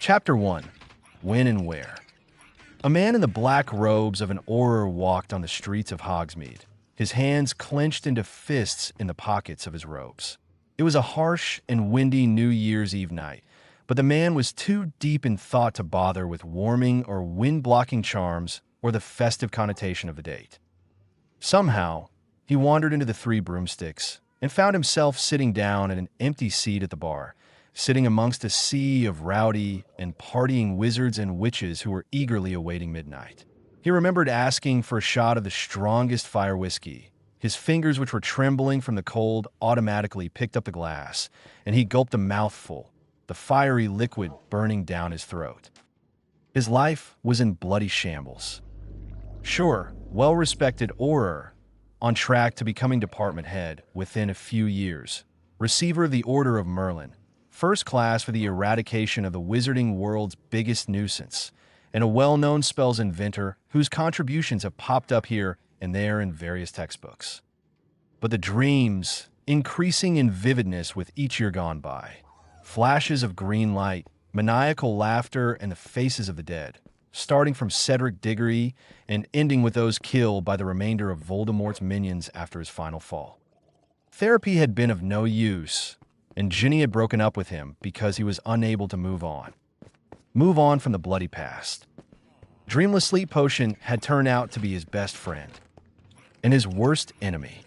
Chapter 1. When and Where. A man in the black robes of an Auror walked on the streets of Hogsmeade, his hands clenched into fists in the pockets of his robes. It was a harsh and windy New Year's Eve night, but the man was too deep in thought to bother with warming or wind-blocking charms or the festive connotation of the date. Somehow, he wandered into the Three Broomsticks and found himself sitting down at an empty seat at the bar, sitting amongst a sea of rowdy and partying wizards and witches who were eagerly awaiting midnight. He remembered asking for a shot of the strongest fire whiskey. His fingers, which were trembling from the cold, automatically picked up the glass, and he gulped a mouthful, the fiery liquid burning down his throat. His life was in bloody shambles. Sure, well-respected Auror, on track to becoming department head within a few years, receiver of the Order of Merlin, first class for the eradication of the wizarding world's biggest nuisance, and a well-known spells inventor whose contributions have popped up here and there in various textbooks. But the dreams, increasing in vividness with each year gone by, flashes of green light, maniacal laughter, and the faces of the dead, starting from Cedric Diggory and ending with those killed by the remainder of Voldemort's minions after his final fall. Therapy had been of no use, and Ginny had broken up with him because he was unable to move on. Move on from the bloody past. Dreamless Sleep Potion had turned out to be his best friend and his worst enemy.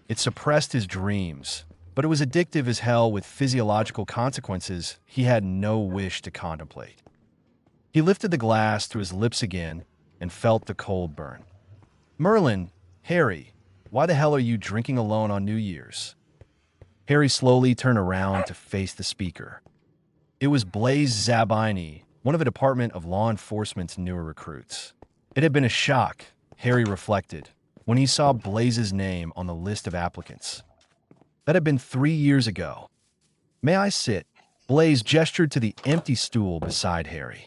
It suppressed his dreams, but it was addictive as hell with physiological consequences he had no wish to contemplate. He lifted the glass to his lips again and felt the cold burn. Merlin, Harry, why the hell are you drinking alone on New Year's? Harry slowly turned around to face the speaker. It was Blaise Zabini, one of the Department of Law Enforcement's newer recruits. It had been a shock, Harry reflected, when he saw Blaise's name on the list of applicants. That had been 3 years ago. May I sit? Blaise gestured to the empty stool beside Harry.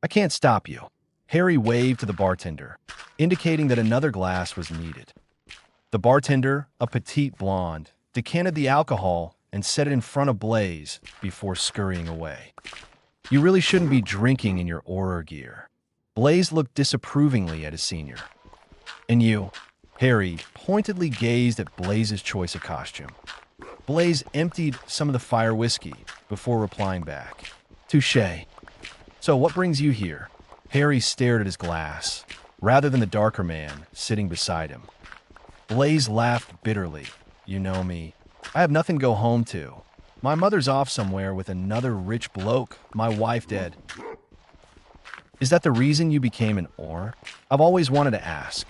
I can't stop you. Harry waved to the bartender, indicating that another glass was needed. The bartender, a petite blonde, decanted the alcohol and set it in front of Blaise before scurrying away. You really shouldn't be drinking in your Auror gear. Blaise looked disapprovingly at his senior. And you? Harry pointedly gazed at Blaise's choice of costume. Blaise emptied some of the fire whiskey before replying back. Touché. So what brings you here? Harry stared at his glass, rather than the darker man sitting beside him. Blaise laughed bitterly. You know me. I have nothing to go home to. My mother's off somewhere with another rich bloke, my wife dead. Is that the reason you became an Auror? I've always wanted to ask.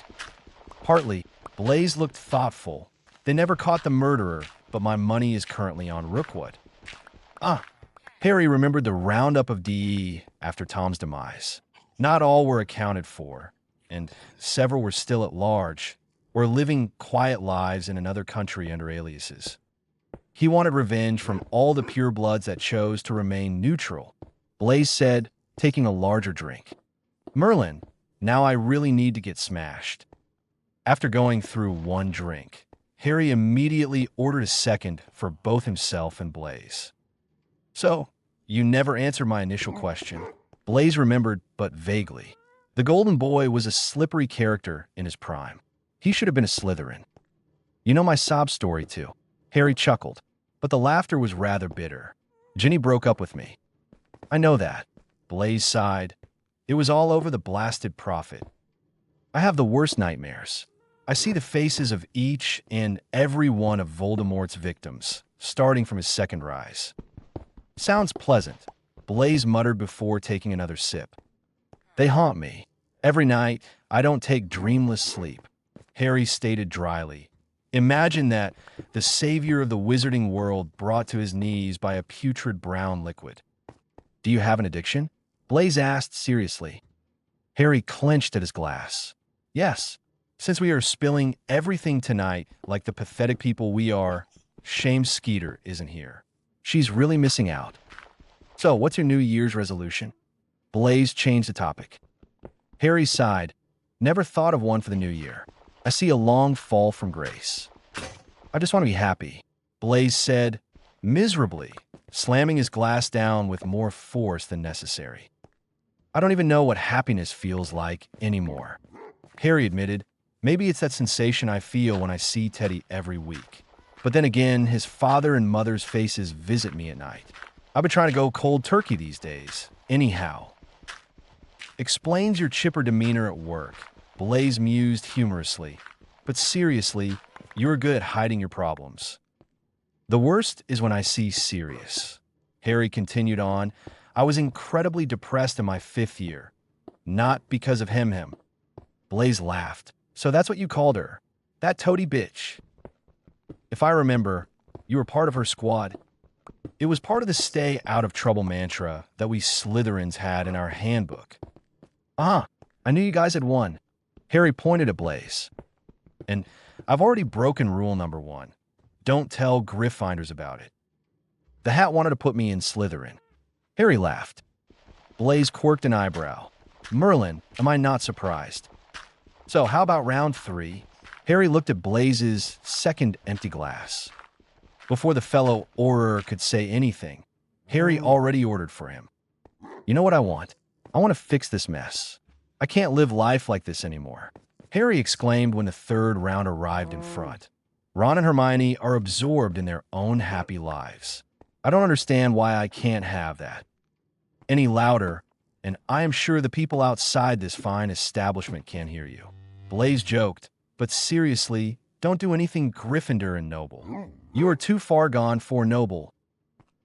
Partly. Blaise looked thoughtful. They never caught the murderer, but my money is currently on Rookwood. Harry remembered the roundup of DE after Tom's demise. Not all were accounted for, and several were still at large, or living quiet lives in another country under aliases. He wanted revenge from all the purebloods that chose to remain neutral. Blaise said, taking a larger drink. Merlin, now I really need to get smashed. After going through one drink, Harry immediately ordered a second for both himself and Blaise. So, you never answered my initial question. Blaise remembered, but vaguely. The Golden Boy was a slippery character in his prime. He should have been a Slytherin. You know my sob story, too. Harry chuckled, but the laughter was rather bitter. Ginny broke up with me. I know that. Blaise sighed. It was all over the blasted prophet. I have the worst nightmares. I see the faces of each and every one of Voldemort's victims, starting from his second rise. Sounds pleasant, Blaise muttered before taking another sip. They haunt me. Every night, I don't take dreamless sleep. Harry stated dryly. Imagine that, the savior of the wizarding world brought to his knees by a putrid brown liquid. Do you have an addiction? Blaise asked seriously. Harry clenched at his glass. Yes, since we are spilling everything tonight like the pathetic people we are, shame Skeeter isn't here. She's really missing out. So, what's your New Year's resolution? Blaise changed the topic. Harry sighed. Never thought of one for the new year. I see a long fall from grace. I just want to be happy. Blaise said, miserably, slamming his glass down with more force than necessary. I don't even know what happiness feels like anymore, Harry admitted. Maybe it's that sensation I feel when I see Teddy every week. But then again, his father and mother's faces visit me at night. I've been trying to go cold turkey these days. Anyhow. Explains your chipper demeanor at work, Blaise mused humorously. But seriously, you're good at hiding your problems. The worst is when I see Sirius. Harry continued on. I was incredibly depressed in my 5th year. Not because of him. Blaise laughed. So that's what you called her. That toady bitch. If I remember, you were part of her squad. It was part of the stay out of trouble mantra that we Slytherins had in our handbook. I knew you guys had won. Harry pointed at Blaise. And I've already broken rule number 1. Don't tell Gryffindors about it. The hat wanted to put me in Slytherin. Harry laughed. Blaise quirked an eyebrow. Merlin, am I not surprised? So how about round 3? Harry looked at Blaise's second empty glass. Before the fellow Auror could say anything, Harry already ordered for him. You know what I want? I want to fix this mess. I can't live life like this anymore, Harry exclaimed when the 3rd round arrived in front. Ron and Hermione are absorbed in their own happy lives. I don't understand why I can't have that any louder, and I am sure the people outside this fine establishment can't hear you. Blaise joked, but seriously, don't do anything Gryffindor and noble. You are too far gone for noble.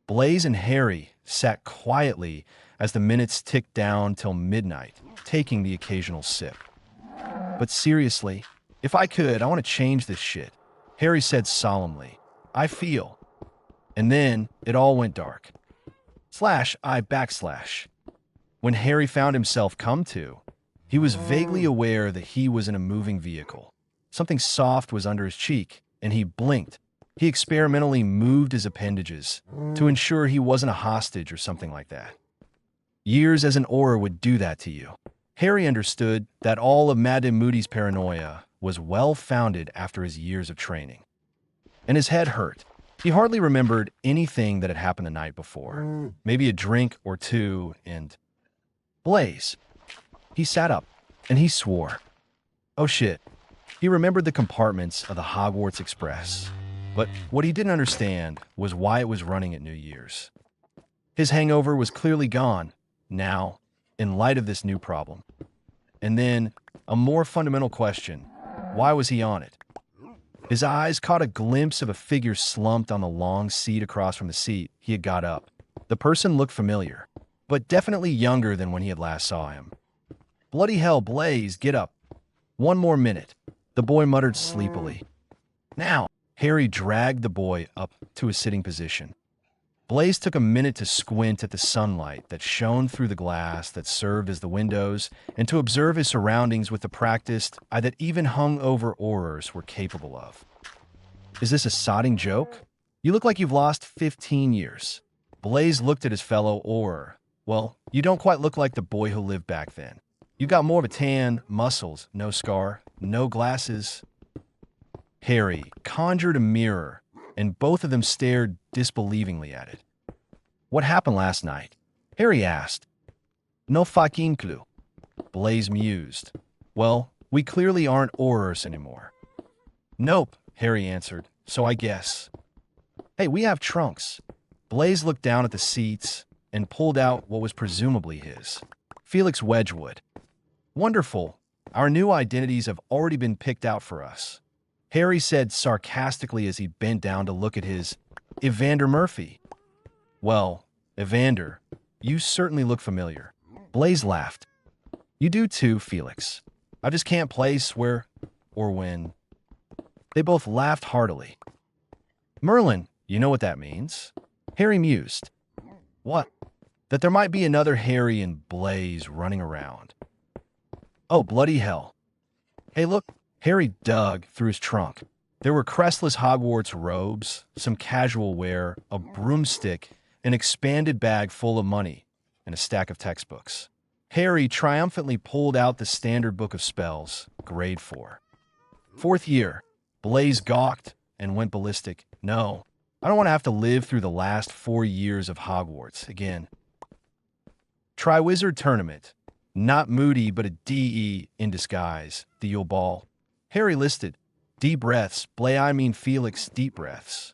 Blaise and Harry sat quietly as the minutes ticked down till midnight, taking the occasional sip. But seriously, if I could, I want to change this shit, Harry said solemnly. I feel. And then it all went dark. /I/. When Harry found himself come to, he was vaguely aware that he was in a moving vehicle. Something soft was under his cheek, and he blinked. He experimentally moved his appendages to ensure he wasn't a hostage or something like that. Years as an Auror would do that to you. Harry understood that all of Madame Moody's paranoia was well-founded after his years of training. And his head hurt. He hardly remembered anything that had happened the night before. Maybe a drink or two, and Blaise. He sat up, and he swore. Oh shit. He remembered the compartments of the Hogwarts Express. But what he didn't understand was why it was running at New Year's. His hangover was clearly gone, now, in light of this new problem. And then, a more fundamental question. Why was he on it? His eyes caught a glimpse of a figure slumped on the long seat across from the seat he had got up. The person looked familiar, but definitely younger than when he had last saw him. Bloody hell, Blaise, get up. 1 more minute, the boy muttered sleepily. Now, Harry dragged the boy up to a sitting position. Blaise took a minute to squint at the sunlight that shone through the glass that served as the windows and to observe his surroundings with the practiced eye that even hung-over Aurors were capable of. Is this a sodding joke? You look like you've lost 15 years. Blaise looked at his fellow Auror. Well, you don't quite look like the boy who lived back then. You've got more of a tan, muscles, no scar, no glasses. Harry conjured a mirror, and both of them stared disbelievingly at it. What happened last night? Harry asked. No fucking clue. Blaise mused. Well, we clearly aren't Aurors anymore. Nope, Harry answered, so I guess. Hey, we have trunks. Blaise looked down at the seats and pulled out what was presumably his. Felix Wedgwood. Wonderful. Our new identities have already been picked out for us, Harry said sarcastically as he bent down to look at his Evander Murphy. Well, Evander, you certainly look familiar. Blaise laughed. You do too, Felix. I just can't place where or when. They both laughed heartily. Merlin, you know what that means? Harry mused. What? That there might be another Harry and Blaise running around. Oh, bloody hell. Hey, look. Harry dug through his trunk. There were crestless Hogwarts robes, some casual wear, a broomstick, an expanded bag full of money, and a stack of textbooks. Harry triumphantly pulled out the standard book of spells, grade 4. 4th year. Blaise gawked and went ballistic. No, I don't want to have to live through the last 4 years of Hogwarts again. Triwizard Tournament. Not moody, but a DE in disguise. The Yule Ball. Harry listed. Deep breaths. I mean Felix, deep breaths.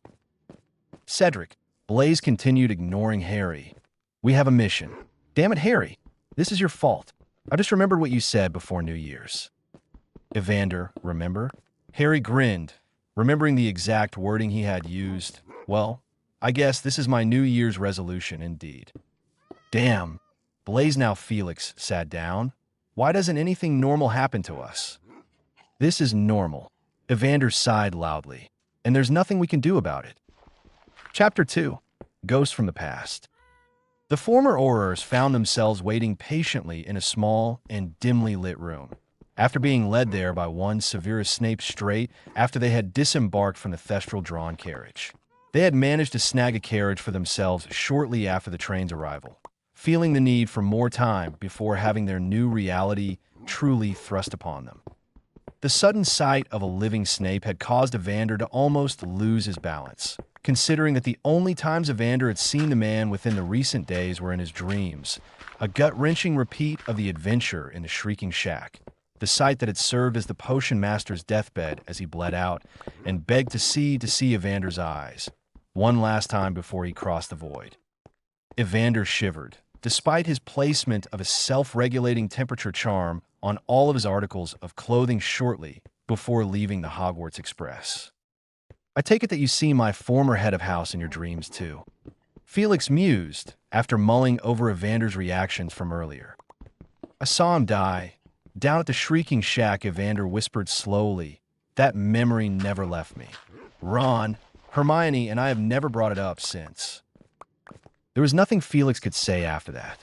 Cedric. Blaise continued ignoring Harry. We have a mission. Damn it, Harry. This is your fault. I just remembered what you said before New Year's. Evander, remember? Harry grinned, remembering the exact wording he had used. Well, I guess this is my New Year's resolution indeed. Damn. Blaise, now Felix, sat down. Why doesn't anything normal happen to us? This is normal. Evander sighed loudly, and there's nothing we can do about it. Chapter 2. Ghosts from the Past. The former Aurors found themselves waiting patiently in a small and dimly lit room, after being led there by one Severus Snape straight after they had disembarked from the Thestral-drawn carriage. They had managed to snag a carriage for themselves shortly after the train's arrival, feeling the need for more time before having their new reality truly thrust upon them. The sudden sight of a living Snape had caused Evander to almost lose his balance, considering that the only times Evander had seen the man within the recent days were in his dreams, a gut-wrenching repeat of the adventure in the Shrieking Shack, the sight that had served as the potion master's deathbed as he bled out and begged to see Evander's eyes, one last time before he crossed the void. Evander shivered, despite his placement of a self-regulating temperature charm on all of his articles of clothing shortly before leaving the Hogwarts Express. I take it that you see my former head of house in your dreams, too. Felix mused, after mulling over Evander's reactions from earlier. I saw him die. Down at the Shrieking Shack, Evander whispered slowly. That memory never left me. Ron, Hermione, and I have never brought it up since. There was nothing Felix could say after that.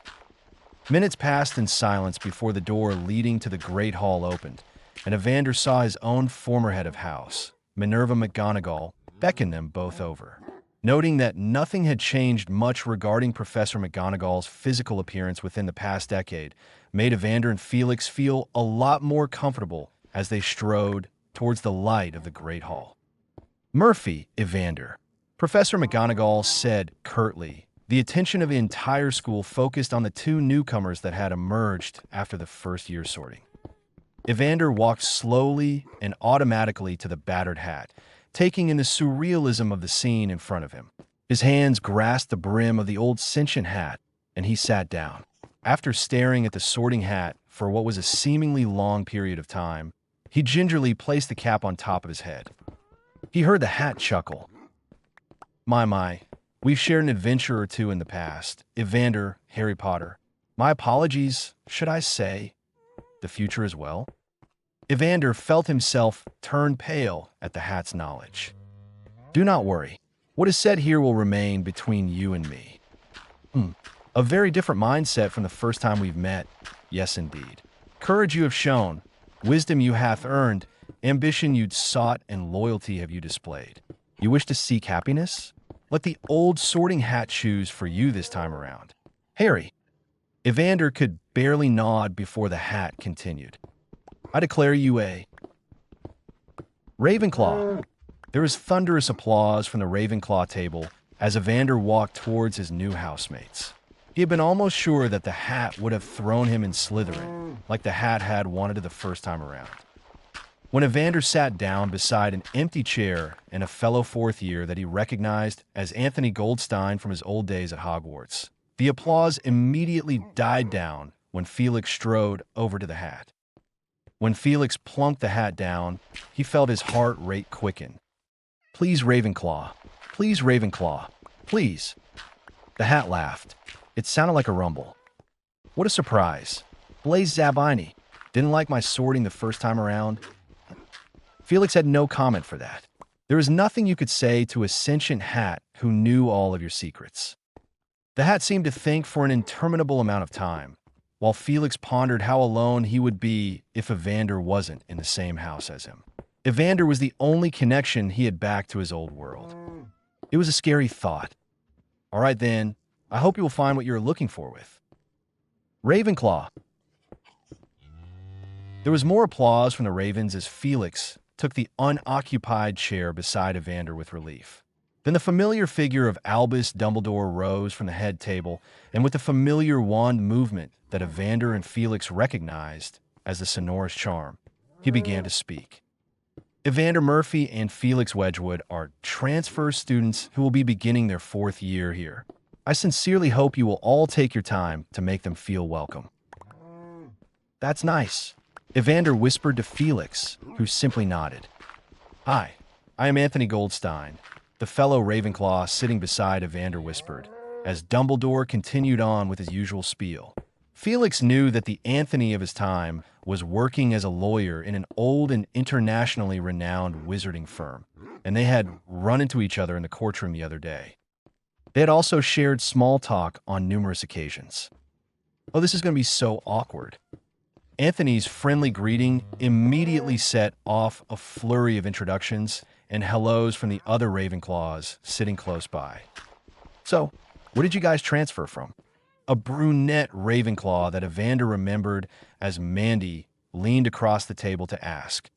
Minutes passed in silence before the door leading to the Great Hall opened, and Evander saw his own former head of house, Minerva McGonagall, beckon them both over. Noting that nothing had changed much regarding Professor McGonagall's physical appearance within the past decade, made Evander and Felix feel a lot more comfortable as they strode towards the light of the Great Hall. Murphy, Evander, Professor McGonagall said curtly. The attention of the entire school focused on the two newcomers that had emerged after the first year sorting. Evander walked slowly and automatically to the battered hat, taking in the surrealism of the scene in front of him. His hands grasped the brim of the old sentient hat, and he sat down. After staring at the sorting hat for what was a seemingly long period of time, he gingerly placed the cap on top of his head. He heard the hat chuckle. My. We've shared an adventure or two in the past. Evander, Harry Potter. My apologies, should I say, the future as well? Evander felt himself turn pale at the hat's knowledge. Do not worry. What is said here will remain between you and me. A very different mindset from the first time we've met. Yes, indeed. Courage you have shown, wisdom you hath earned, ambition you'd sought, and loyalty have you displayed. You wish to seek happiness? Let the old sorting hat choose for you this time around. Harry. Evander could barely nod before the hat continued. I declare you a Ravenclaw. There was thunderous applause from the Ravenclaw table as Evander walked towards his new housemates. He had been almost sure that the hat would have thrown him in Slytherin, like the hat had wanted it the first time around. When Evander sat down beside an empty chair and a fellow fourth year that he recognized as Anthony Goldstein from his old days at Hogwarts, the applause immediately died down when Felix strode over to the hat. When Felix plunked the hat down, he felt his heart rate quicken. Please, Ravenclaw. Please, Ravenclaw. Please. The hat laughed. It sounded like a rumble. What a surprise. Blaise Zabini. Didn't like my sorting the first time around? Felix had no comment for that. There was nothing you could say to a sentient hat who knew all of your secrets. The hat seemed to think for an interminable amount of time, while Felix pondered how alone he would be if Evander wasn't in the same house as him. Evander was the only connection he had back to his old world. It was a scary thought. All right then, I hope you will find what you're looking for with Ravenclaw. There was more applause from the Ravens as Felix took the unoccupied chair beside Evander with relief. Then the familiar figure of Albus Dumbledore rose from the head table, and with the familiar wand movement that Evander and Felix recognized as the sonorous charm, he began to speak. Evander Murphy and Felix Wedgwood are transfer students who will be beginning their 4th year here. I sincerely hope you will all take your time to make them feel welcome. That's nice, Evander whispered to Felix, who simply nodded. Hi, I am Anthony Goldstein, the fellow Ravenclaw sitting beside Evander whispered, as Dumbledore continued on with his usual spiel. Felix knew that the Anthony of his time was working as a lawyer in an old and internationally renowned wizarding firm, and they had run into each other in the courtroom the other day. They had also shared small talk on numerous occasions. Oh, this is going to be so awkward. Anthony's friendly greeting immediately set off a flurry of introductions and hellos from the other Ravenclaws sitting close by. So, where did you guys transfer from? A brunette Ravenclaw that Evander remembered as Mandy leaned across the table to ask.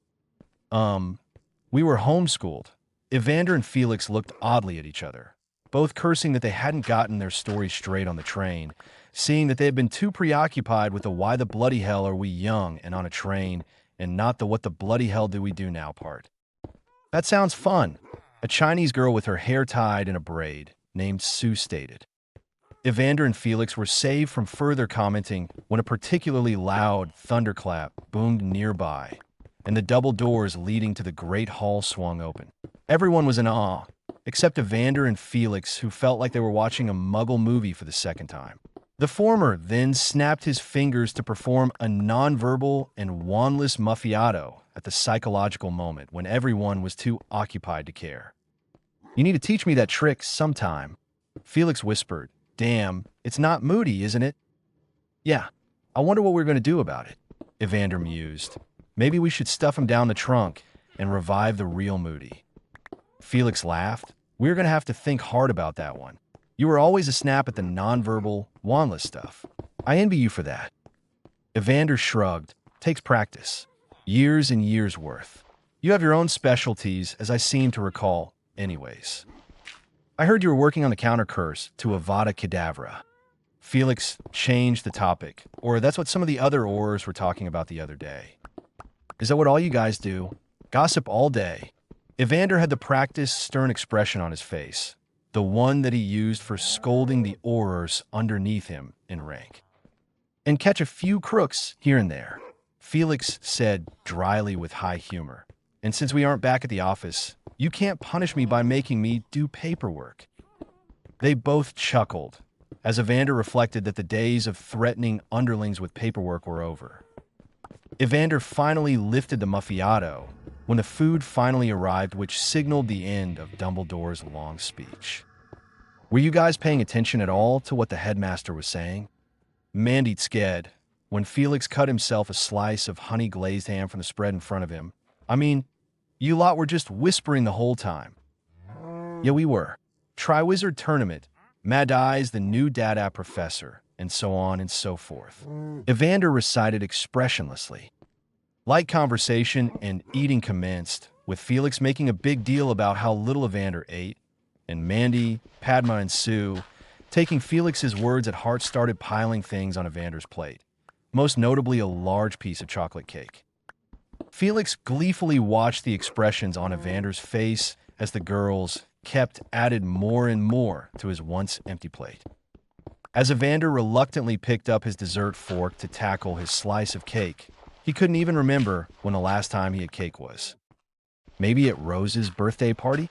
We were homeschooled. Evander and Felix looked oddly at each other, both cursing that they hadn't gotten their story straight on the train, seeing that they had been too preoccupied with the why the bloody hell are we young and on a train, and not the what the bloody hell do we do now part. That sounds fun, a Chinese girl with her hair tied in a braid, named Sue stated. Evander and Felix were saved from further commenting when a particularly loud thunderclap boomed nearby, and the double doors leading to the great hall swung open. Everyone was in awe, except Evander and Felix, who felt like they were watching a Muggle movie for the second time. The former then snapped his fingers to perform a nonverbal and wandless muffiato at the psychological moment when everyone was too occupied to care. You need to teach me that trick sometime, Felix whispered. Damn, it's not Moody, isn't it? Yeah, I wonder what we're going to do about it, Evander mused. Maybe we should stuff him down the trunk and revive the real Moody. Felix laughed. We're going to have to think hard about that one. You were always a snap at the nonverbal, wandless stuff. I envy you for that. Evander shrugged. Takes practice. Years and years worth. You have your own specialties, as I seem to recall, anyways. I heard you were working on the counter curse to Avada Kedavra. Felix changed the topic, or that's what some of the other Aurors were talking about the other day. Is that what all you guys do? Gossip all day. Evander had the practiced, stern expression on his face, the one that he used for scolding the Aurors underneath him in rank. And catch a few crooks here and there, Felix said dryly with high humor. And since we aren't back at the office, you can't punish me by making me do paperwork. They both chuckled, as Evander reflected that the days of threatening underlings with paperwork were over. Evander finally lifted the muffiato when the food finally arrived, which signaled the end of Dumbledore's long speech. Were you guys paying attention at all to what the headmaster was saying? Mandy scared when Felix cut himself a slice of honey-glazed ham from the spread in front of him. I mean, you lot were just whispering the whole time. Yeah, we were. Triwizard Tournament, Mad Eyes, the new Dada professor, and so on and so forth. Evander recited expressionlessly. Light conversation and eating commenced, with Felix making a big deal about how little Evander ate, and Mandy, Padma, and Sue, taking Felix's words at heart, started piling things on Evander's plate, most notably a large piece of chocolate cake. Felix gleefully watched the expressions on Evander's face as the girls kept added more and more to his once empty plate. As Evander reluctantly picked up his dessert fork to tackle his slice of cake, he couldn't even remember when the last time he had cake was. Maybe at Rose's birthday party?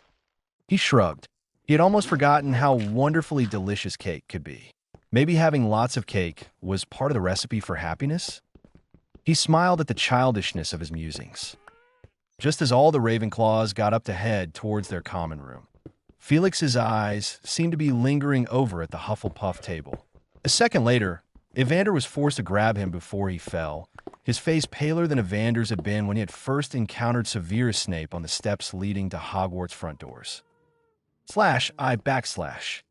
He shrugged. He had almost forgotten how wonderfully delicious cake could be. Maybe having lots of cake was part of the recipe for happiness? He smiled at the childishness of his musings. Just as all the Ravenclaws got up to head towards their common room, Felix's eyes seemed to be lingering over at the Hufflepuff table. A second later, Evander was forced to grab him before he fell, his face paler than Evander's had been when he had first encountered Severus Snape on the steps leading to Hogwarts front doors. /I/.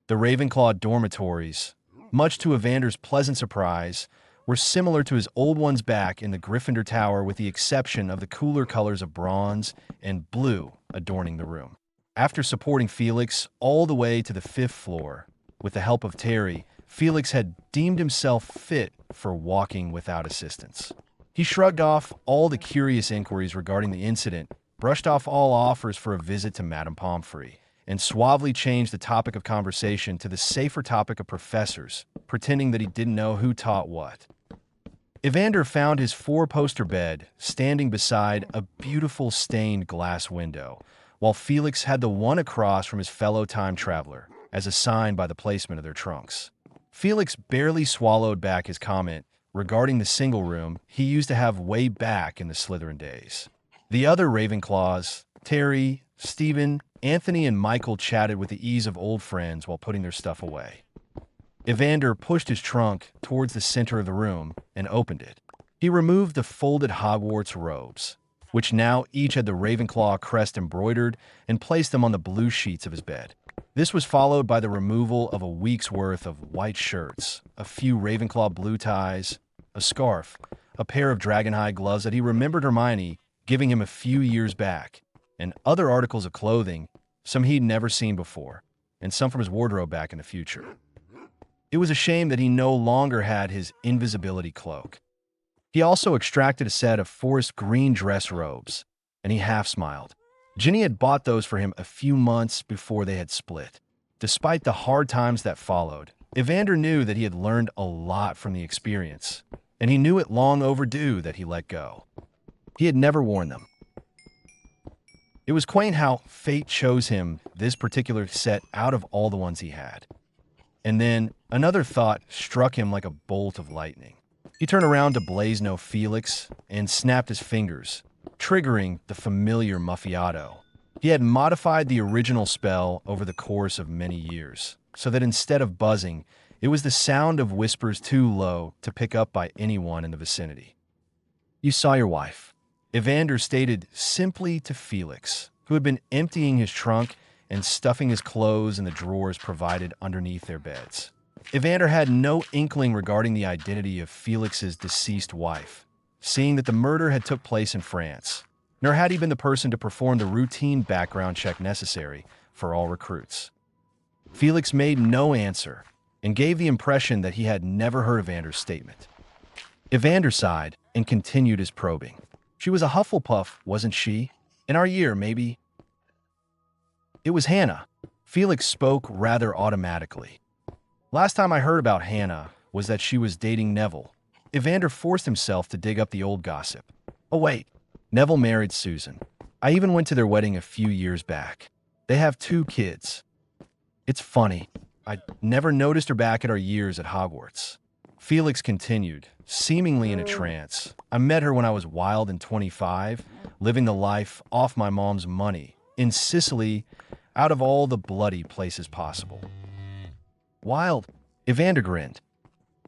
The Ravenclaw dormitories, much to Evander's pleasant surprise, were similar to his old ones back in the Gryffindor Tower, with the exception of the cooler colors of bronze and blue adorning the room. After supporting Felix all the way to the 5th floor, with the help of Terry, Felix had deemed himself fit for walking without assistance. He shrugged off all the curious inquiries regarding the incident, brushed off all offers for a visit to Madame Pomfrey, and suavely changed the topic of conversation to the safer topic of professors, pretending that he didn't know who taught what. Evander found his 4-poster bed standing beside a beautiful stained glass window, while Felix had the one across from his fellow time traveler, as assigned by the placement of their trunks. Felix barely swallowed back his comment regarding the single room he used to have way back in the Slytherin days. The other Ravenclaws, Terry, Stephen, Anthony, and Michael chatted with the ease of old friends while putting their stuff away. Evander pushed his trunk towards the center of the room and opened it. He removed the folded Hogwarts robes, which now each had the Ravenclaw crest embroidered, and placed them on the blue sheets of his bed. This was followed by the removal of a week's worth of white shirts, a few Ravenclaw blue ties, a scarf, a pair of dragonhide gloves that he remembered Hermione giving him a few years back, and other articles of clothing, some he'd never seen before, and some from his wardrobe back in the future. It was a shame that he no longer had his invisibility cloak. He also extracted a set of forest green dress robes, and he half smiled. Ginny had bought those for him a few months before they had split. Despite the hard times that followed, Evander knew that he had learned a lot from the experience, and he knew it long overdue that he let go. He had never worn them. It was quaint how fate chose him this particular set out of all the ones he had. And then another thought struck him like a bolt of lightning. He turned around to Blazno Felix and snapped his fingers, triggering the familiar Muffiato. He had modified the original spell over the course of many years, so that instead of buzzing, it was the sound of whispers too low to pick up by anyone in the vicinity. "You saw your wife," Evander stated simply to Felix, who had been emptying his trunk and stuffing his clothes in the drawers provided underneath their beds. Evander had no inkling regarding the identity of Felix's deceased wife, seeing that the murder had took place in France, nor had he been the person to perform the routine background check necessary for all recruits. Felix made no answer and gave the impression that he had never heard Evander's statement. Evander sighed and continued his probing. "She was a Hufflepuff, wasn't she? In our year, maybe?" "It was Hannah." Felix spoke rather automatically. "Last time I heard about Hannah was that she was dating Neville." Evander forced himself to dig up the old gossip. "Oh wait, Neville married Susan. I even went to their wedding a few years back. They have 2 kids. It's funny, I never noticed her back at our years at Hogwarts." Felix continued, seemingly in a trance. "I met her when I was wild and 25, living the life off my mom's money, in Sicily, out of all the bloody places possible." "Wild?" Evander grinned.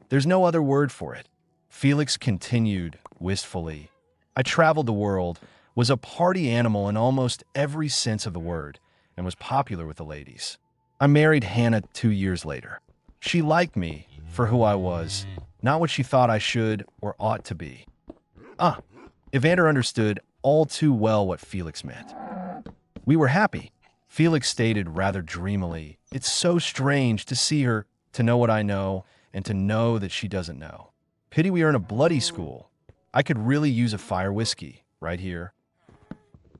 "There's no other word for it." Felix continued wistfully. "I traveled the world, was a party animal in almost every sense of the word, and was popular with the ladies. I married Hannah 2 years later. She liked me for who I was, not what she thought I should or ought to be." Evander understood all too well what Felix meant. "We were happy," Felix stated rather dreamily. "It's so strange to see her, to know what I know, and to know that she doesn't know. Pity we are in a bloody school. I could really use a fire whiskey, right here."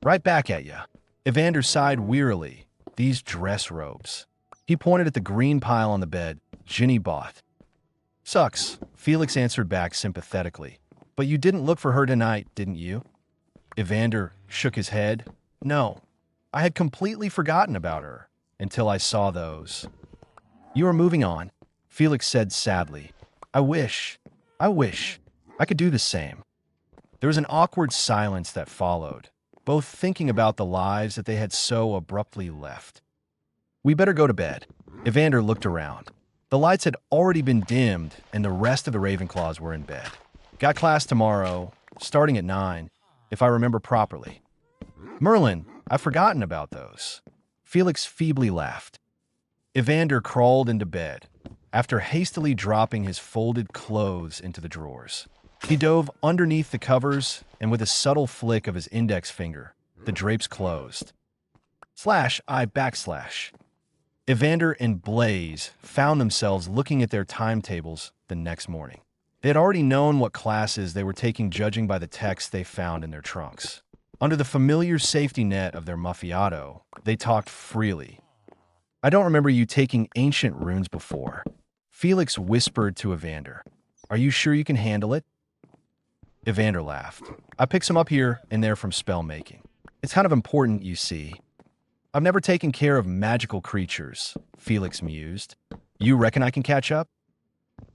"Right back at ya." Evander sighed wearily. These dress robes. He pointed at the green pile on the bed Ginny bought. "Sucks," Felix answered back sympathetically. "But you didn't look for her tonight, didn't you?" Evander shook his head. "No, I had completely forgotten about her until I saw those." "You are moving on," Felix said sadly. I wish I could do the same." There was an awkward silence that followed, both thinking about the lives that they had so abruptly left. "We better go to bed." Evander looked around. The lights had already been dimmed, and the rest of the Ravenclaws were in bed. "Got class tomorrow, starting at 9, if I remember properly." "Merlin, I've forgotten about those." Felix feebly laughed. Evander crawled into bed, after hastily dropping his folded clothes into the drawers. He dove underneath the covers, and with a subtle flick of his index finger, the drapes closed. /I /. Evander and Blaze found themselves looking at their timetables the next morning. They had already known what classes they were taking judging by the text they found in their trunks. Under the familiar safety net of their Muffiato, they talked freely. "I don't remember you taking ancient runes before." Felix whispered to Evander. "Are you sure you can handle it?" Evander laughed. "I pick some up here and there from spell making. It's kind of important, you see." "I've never taken care of magical creatures," Felix mused. "You reckon I can catch up?"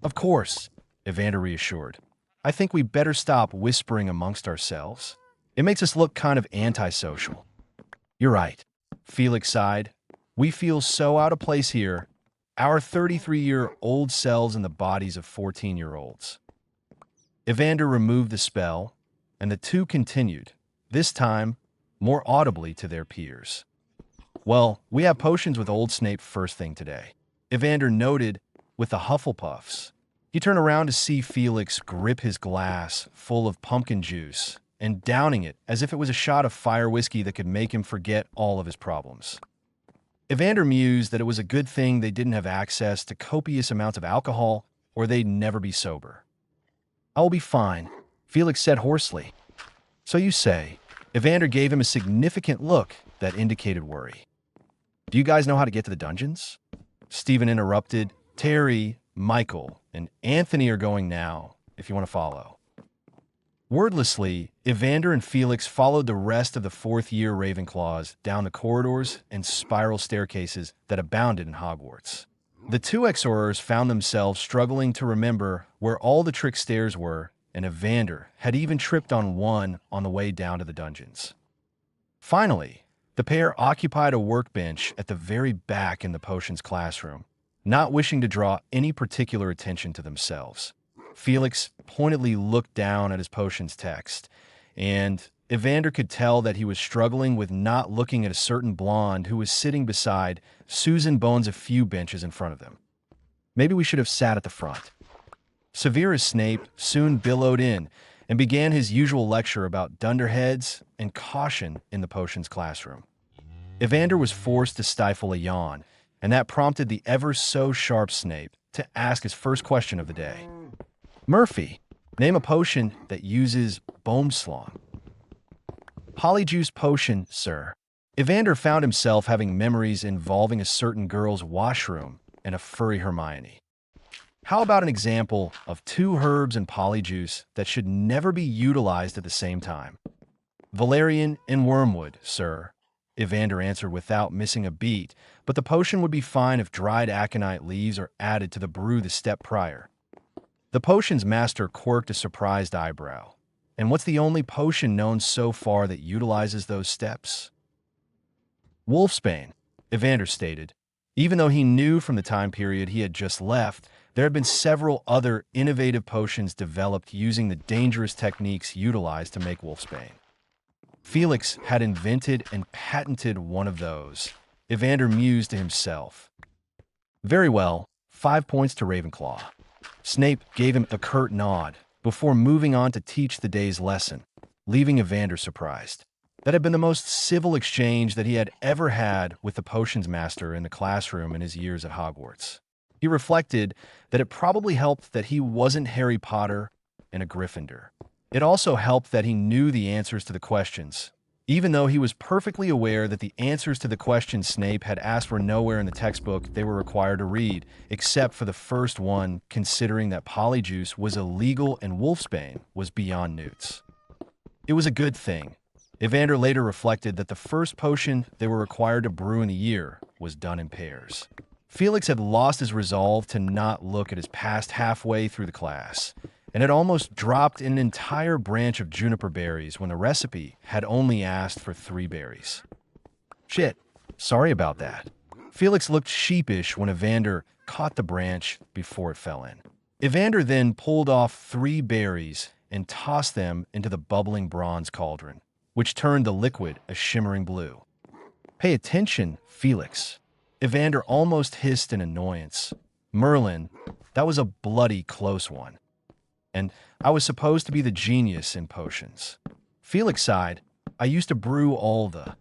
"Of course," Evander reassured. "I think we better stop whispering amongst ourselves. It makes us look kind of antisocial." "You're right," Felix sighed. "We feel so out of place here. Our 33-year-old selves in the bodies of 14-year-olds. Evander removed the spell, and the two continued, this time more audibly to their peers. "Well, we have potions with old Snape first thing today," Evander noted with the Hufflepuffs. He turned around to see Felix grip his glass full of pumpkin juice and downing it as if it was a shot of fire whiskey that could make him forget all of his problems. Evander mused that it was a good thing they didn't have access to copious amounts of alcohol or they'd never be sober. "I will be fine," Felix said hoarsely. "So you say." Evander gave him a significant look that indicated worry. "Do you guys know how to get to the dungeons?" Stephen interrupted. "Terry, Michael, and Anthony are going now, if you want to follow." Wordlessly, Evander and Felix followed the rest of the fourth-year Ravenclaws down the corridors and spiral staircases that abounded in Hogwarts. The two Exorers found themselves struggling to remember where all the trick stairs were, and Evander had even tripped on one on the way down to the dungeons. Finally, the pair occupied a workbench at the very back in the potions classroom, not wishing to draw any particular attention to themselves. Felix pointedly looked down at his potions text, and Evander could tell that he was struggling with not looking at a certain blonde who was sitting beside Susan Bones a few benches in front of them. "Maybe we should have sat at the front." Severus Snape soon billowed in and began his usual lecture about dunderheads and caution in the potions classroom. Evander was forced to stifle a yawn, and that prompted the ever-so-sharp Snape to ask his first question of the day. "Murphy, name a potion that uses Boomslang." "Polyjuice potion, sir." Evander found himself having memories involving a certain girl's washroom and a furry Hermione. "How about an example of two herbs and polyjuice that should never be utilized at the same time?" "Valerian and wormwood, sir," Evander answered without missing a beat, but the potion would be fine if dried aconite leaves are added to the brew the step prior. The potion's master quirked a surprised eyebrow. "And what's the only potion known so far that utilizes those steps?" "Wolfsbane," Evander stated. Even though he knew from the time period he had just left, there had been several other innovative potions developed using the dangerous techniques utilized to make Wolfsbane. Felix had invented and patented one of those. Evander mused to himself. "Very well, 5 points to Ravenclaw." Snape gave him a curt nod before moving on to teach the day's lesson, leaving Evander surprised. That had been the most civil exchange that he had ever had with the potions master in the classroom in his years at Hogwarts. He reflected that it probably helped that he wasn't Harry Potter and a Gryffindor. It also helped that he knew the answers to the questions, even though he was perfectly aware that the answers to the questions Snape had asked were nowhere in the textbook they were required to read, except for the first one, considering that Polyjuice was illegal and Wolfsbane was beyond newts. It was a good thing. Evander later reflected that the first potion they were required to brew in a year was done in pairs. Felix had lost his resolve to not look at his past halfway through the class, and had almost dropped an entire branch of juniper berries when the recipe had only asked for 3 berries. "Shit, sorry about that." Felix looked sheepish when Evander caught the branch before it fell in. Evander then pulled off 3 berries and tossed them into the bubbling bronze cauldron, which turned the liquid a shimmering blue. "Pay attention, Felix." Evander almost hissed in annoyance. "Merlin, that was a bloody close one. And I was supposed to be the genius in potions." Felix sighed. "I used to brew all the—"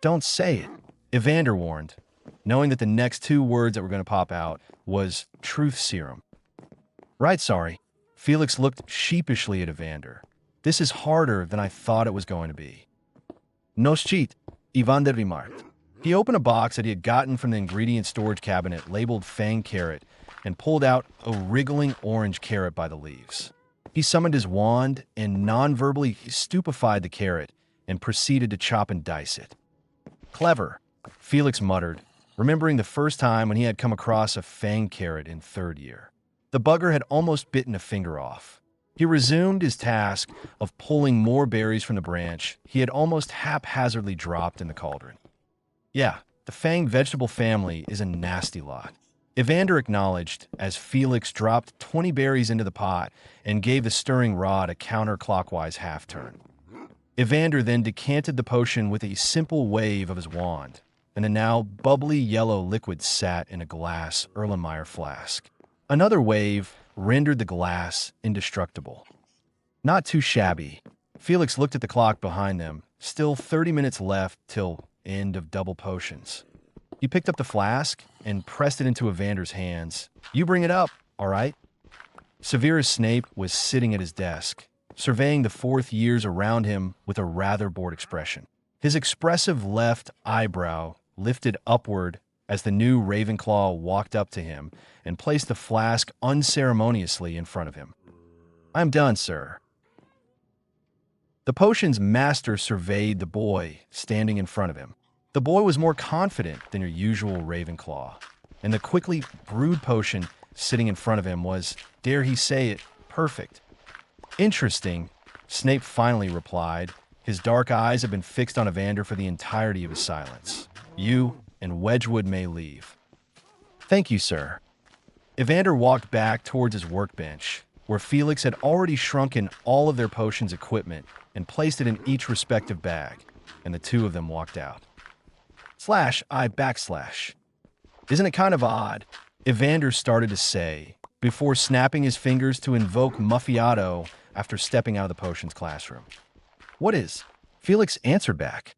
"Don't say it." Evander warned, knowing that the next two words that were going to pop out was truth serum. Right, sorry. Felix looked sheepishly at Evander. This is harder than I thought it was going to be. No cheat, Evander remarked. He opened a box that he had gotten from the ingredient storage cabinet labeled Fang Carrot and pulled out a wriggling orange carrot by the leaves. He summoned his wand and non-verbally stupefied the carrot and proceeded to chop and dice it. Clever, Felix muttered, remembering the first time when he had come across a Fang Carrot in third year. The bugger had almost bitten a finger off. He resumed his task of pulling more berries from the branch he had almost haphazardly dropped in the cauldron. Yeah, the Fang vegetable family is a nasty lot. Evander acknowledged as Felix dropped 20 berries into the pot and gave the stirring rod a counterclockwise half-turn. Evander then decanted the potion with a simple wave of his wand, and the now bubbly yellow liquid sat in a glass Erlenmeyer flask. Another wave rendered the glass indestructible. Not too shabby. Felix looked at the clock behind them, still 30 minutes left till end of double potions. He picked up the flask and pressed it into Evander's hands. You bring it up, all right? Severus Snape was sitting at his desk, surveying the fourth years around him with a rather bored expression. His expressive left eyebrow lifted upward as the new Ravenclaw walked up to him and placed the flask unceremoniously in front of him. I'm done, sir. The potion's master surveyed the boy standing in front of him. The boy was more confident than your usual Ravenclaw, and the quickly brewed potion sitting in front of him was, dare he say it, perfect. Interesting, Snape finally replied. His dark eyes had been fixed on Evander for the entirety of his silence. You and Wedgwood may leave. Thank you, sir. Evander walked back towards his workbench, where Felix had already shrunken all of their potions equipment and placed it in each respective bag, and the two of them walked out. /I/. Isn't it kind of odd? Evander started to say, before snapping his fingers to invoke Muffiato after stepping out of the potions classroom. What is? Felix answered back.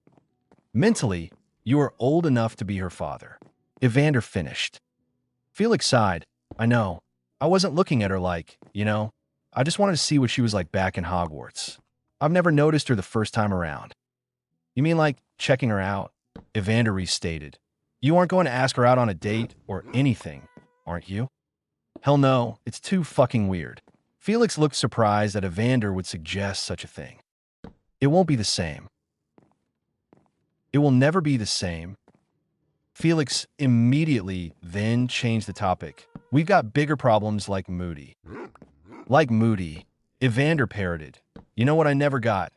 Mentally, you are old enough to be her father. Evander finished. Felix sighed. I know. I wasn't looking at her like, I just wanted to see what she was like back in Hogwarts. I've never noticed her the first time around. You mean like checking her out? Evander restated. You aren't going to ask her out on a date or anything, aren't you? Hell no, it's too fucking weird. Felix looked surprised that Evander would suggest such a thing. It won't be the same. It will never be the same. Felix immediately then changed the topic. We've got bigger problems like Moody. Like Moody, Evander parroted. You know what I never got?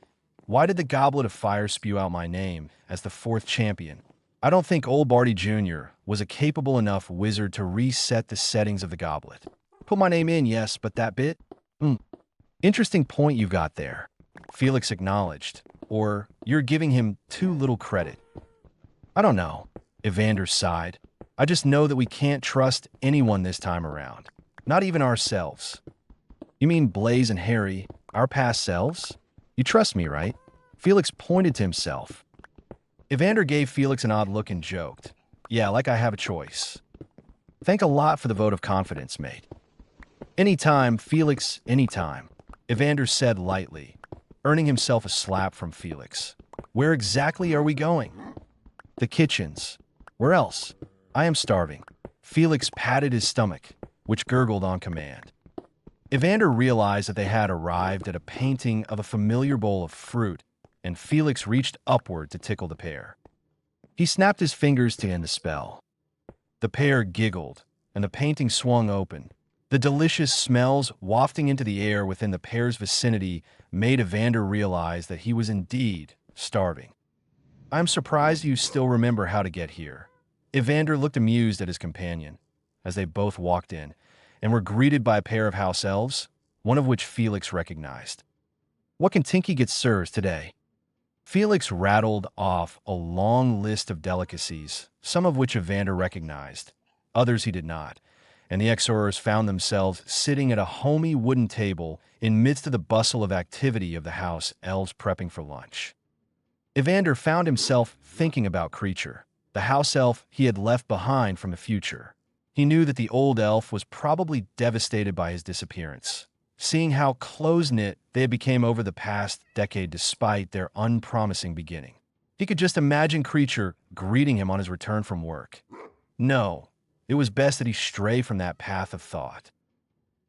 Why did the Goblet of Fire spew out my name as the fourth champion? I don't think old Barty Jr. was a capable enough wizard to reset the settings of the goblet. Put my name in, yes, but that bit? Interesting point you got there. Felix acknowledged. Or you're giving him too little credit. I don't know. Evander sighed. I just know that we can't trust anyone this time around. Not even ourselves. You mean Blaze and Harry, our past selves? You trust me, right? Felix pointed to himself. Evander gave Felix an odd look and joked. Yeah, like I have a choice. Thank a lot for the vote of confidence, mate. Anytime, Felix, anytime. Evander said lightly, earning himself a slap from Felix. Where exactly are we going? The kitchens. Where else? I am starving. Felix patted his stomach, which gurgled on command. Evander realized that they had arrived at a painting of a familiar bowl of fruit, and Felix reached upward to tickle the pear. He snapped his fingers to end the spell. The pear giggled, and the painting swung open. The delicious smells wafting into the air within the pear's vicinity made Evander realize that he was indeed starving. I'm surprised you still remember how to get here. Evander looked amused at his companion as they both walked in and were greeted by a pair of house elves, one of which Felix recognized. What can Tinky get served today? Felix rattled off a long list of delicacies, some of which Evander recognized, others he did not, and the exorers found themselves sitting at a homey wooden table in midst of the bustle of activity of the house elves prepping for lunch. Evander found himself thinking about Creature. the house elf he had left behind from the future. He knew that the old elf was probably devastated by his disappearance, seeing how close-knit they had become over the past decade despite their unpromising beginning. He could just imagine Creature greeting him on his return from work. No, it was best that he stray from that path of thought.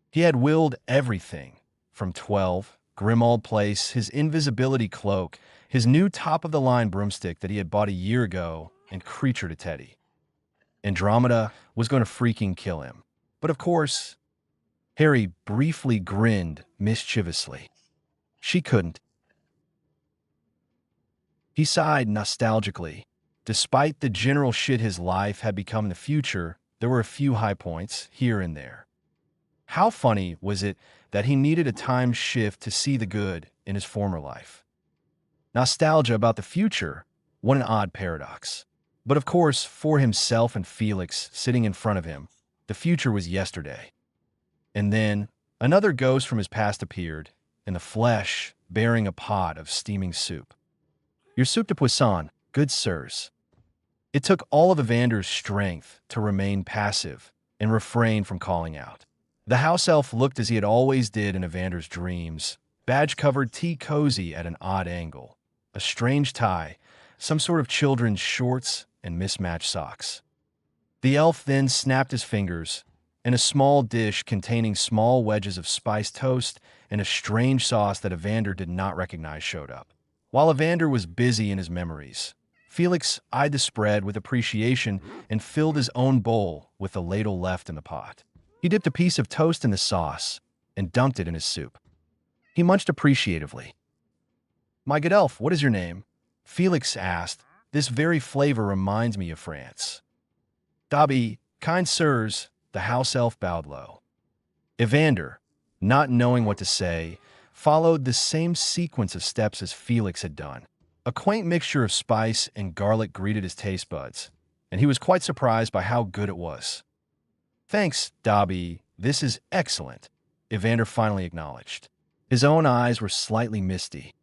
He had willed everything, from 12, Grimmauld Place, his invisibility cloak, his new top-of-the-line broomstick that he had bought a year ago, and Creature to Teddy. Andromeda was going to freaking kill him. But of course, Harry briefly grinned mischievously. She couldn't. He sighed nostalgically. Despite the general shit his life had become in the future, there were a few high points here and there. How funny was it that he needed a time shift to see the good in his former life? Nostalgia about the future? What an odd paradox. But of course, for himself and Felix sitting in front of him, the future was yesterday. And then, another ghost from his past appeared, in the flesh, bearing a pot of steaming soup. Your soup de poisson, good sirs. It took all of Evander's strength to remain passive and refrain from calling out. The house elf looked as he had always did in Evander's dreams, badge-covered tea cozy at an odd angle, a strange tie, some sort of children's shorts, and mismatched socks. The elf then snapped his fingers, and a small dish containing small wedges of spiced toast and a strange sauce that Evander did not recognize showed up. While Evander was busy in his memories, Felix eyed the spread with appreciation and filled his own bowl with the ladle left in the pot. He dipped a piece of toast in the sauce and dumped it in his soup. He munched appreciatively. "My good elf, what is your name?" Felix asked. "This very flavor reminds me of France." "Dobby, kind sirs," the house elf bowed low. Evander, not knowing what to say, followed the same sequence of steps as Felix had done. A quaint mixture of spice and garlic greeted his taste buds, and he was quite surprised by how good it was. "Thanks, Dobby, this is excellent," Evander finally acknowledged. His own eyes were slightly misty.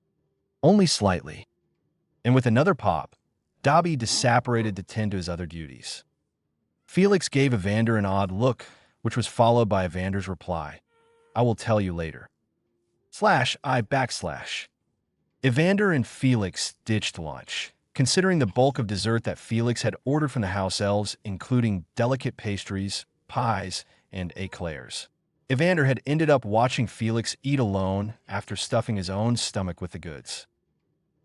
Only slightly. And with another pop, Dobby disapparated to tend to his other duties. Felix gave Evander an odd look, which was followed by Evander's reply, "I will tell you later." /I/. Evander and Felix ditched lunch, considering the bulk of dessert that Felix had ordered from the house elves, including delicate pastries, pies, and eclairs. Evander had ended up watching Felix eat alone after stuffing his own stomach with the goods.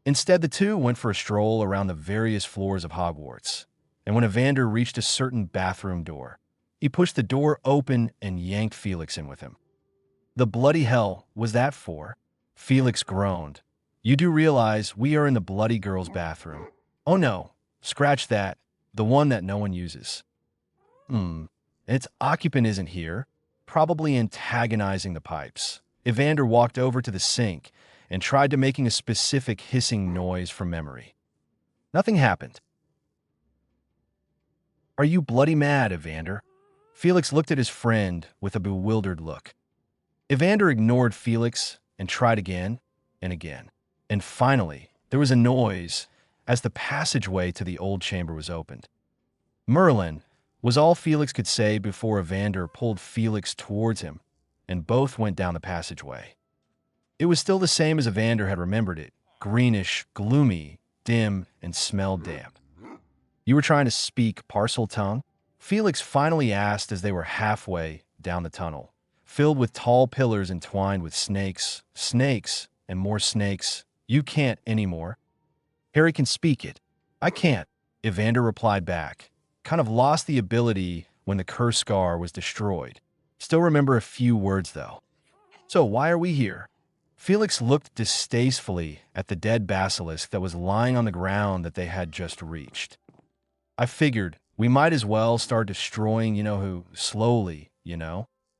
Instead, the two went for a stroll around the various floors of Hogwarts, and when Evander reached a certain bathroom door, he pushed the door open and yanked Felix in with him. "The bloody hell was that for?" Felix groaned. "You do realize we are in the bloody girl's bathroom." "Oh no, scratch that, the one that no one uses." Its occupant isn't here, probably antagonizing the pipes." Evander walked over to the sink and tried to making a specific hissing noise from memory. Nothing happened. "Are you bloody mad, Evander?" Felix looked at his friend with a bewildered look. Evander ignored Felix and tried again and again. And finally, there was a noise as the passageway to the old chamber was opened. "Merlin," was all Felix could say before Evander pulled Felix towards him, and both went down the passageway. It was still the same as Evander had remembered it, greenish, gloomy, dim, and smelled damp. "You were trying to speak parcel tongue?" Felix finally asked as they were halfway down the tunnel, filled with tall pillars entwined with snakes, and more snakes. "You can't anymore." "Harry can speak it." "I can't," Evander replied back. "Kind of lost the ability when the curse scar was destroyed. Still remember a few words, though." "So why are we here?" Felix looked distastefully at the dead basilisk that was lying on the ground that they had just reached. "I figured we might as well start destroying who slowly,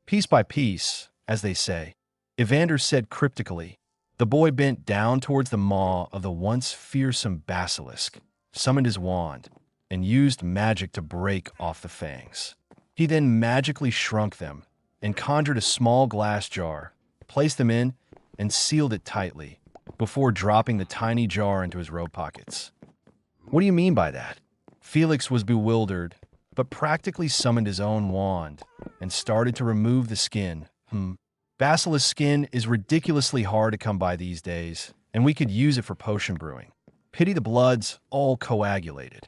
piece by piece, as they say," Evander said cryptically. The boy bent down towards the maw of the once fearsome basilisk, summoned his wand, and used magic to break off the fangs. He then magically shrunk them and conjured a small glass jar, placed them in, and sealed it tightly, before dropping the tiny jar into his robe pockets. "What do you mean by that?" Felix was bewildered, but practically summoned his own wand and started to remove the skin. Basilisk skin is ridiculously hard to come by these days, and we could use it for potion brewing. Pity the blood's all coagulated.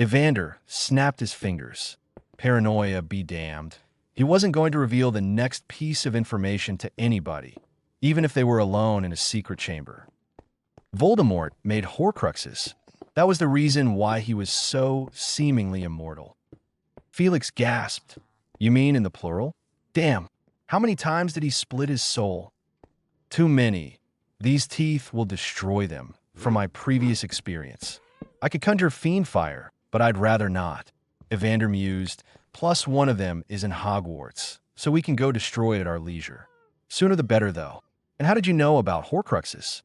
Evander snapped his fingers. Paranoia be damned. He wasn't going to reveal the next piece of information to anybody, even if they were alone in a secret chamber. Voldemort made Horcruxes. That was the reason why he was so seemingly immortal. Felix gasped. You mean in the plural? Damn, how many times did he split his soul? Too many. These teeth will destroy them, from my previous experience. I could conjure fiend fire, but I'd rather not. Evander mused. Plus one of them is in Hogwarts, so we can go destroy it at our leisure. Sooner the better, though. And how did you know about Horcruxes?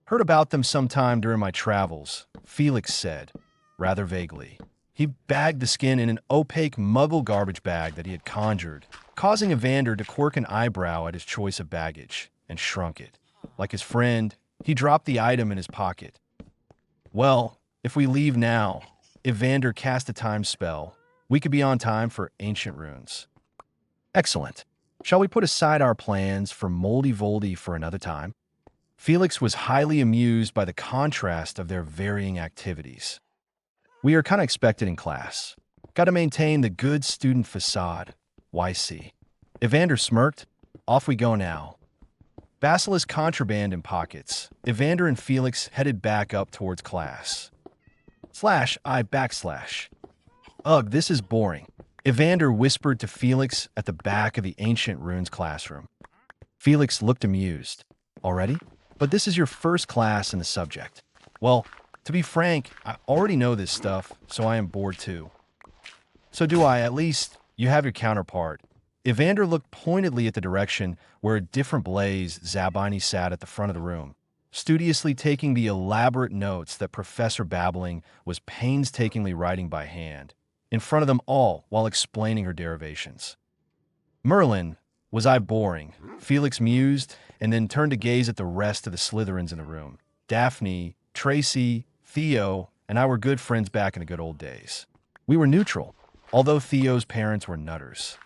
Heard about them sometime during my travels, Felix said, rather vaguely. He bagged the skin in an opaque muggle garbage bag that he had conjured, causing Evander to quirk an eyebrow at his choice of baggage, and shrunk it. Like his friend, he dropped the item in his pocket. Well, if we leave now, Evander cast a time spell. We could be on time for ancient runes. Excellent. Shall we put aside our plans for Moldy Voldy for another time? Felix was highly amused by the contrast of their varying activities. We are kind of expected in class. Got to maintain the good student facade. YC. Evander smirked. Off we go now. Basilisk contraband in pockets, Evander and Felix headed back up towards class. /I/. Ugh, this is boring. Evander whispered to Felix at the back of the Ancient Runes classroom. Felix looked amused. Already? But this is your first class in the subject. Well, to be frank, I already know this stuff, so I am bored too. So do I, at least you have your counterpart. Evander looked pointedly at the direction where a different Blaze Zabini sat at the front of the room, studiously taking the elaborate notes that Professor Babbling was painstakingly writing by hand, in front of them all while explaining her derivations. Merlin, was I boring? Felix mused, and then turned to gaze at the rest of the Slytherins in the room. Daphne, Tracy, Theo, and I were good friends back in the good old days. We were neutral, although Theo's parents were nutters.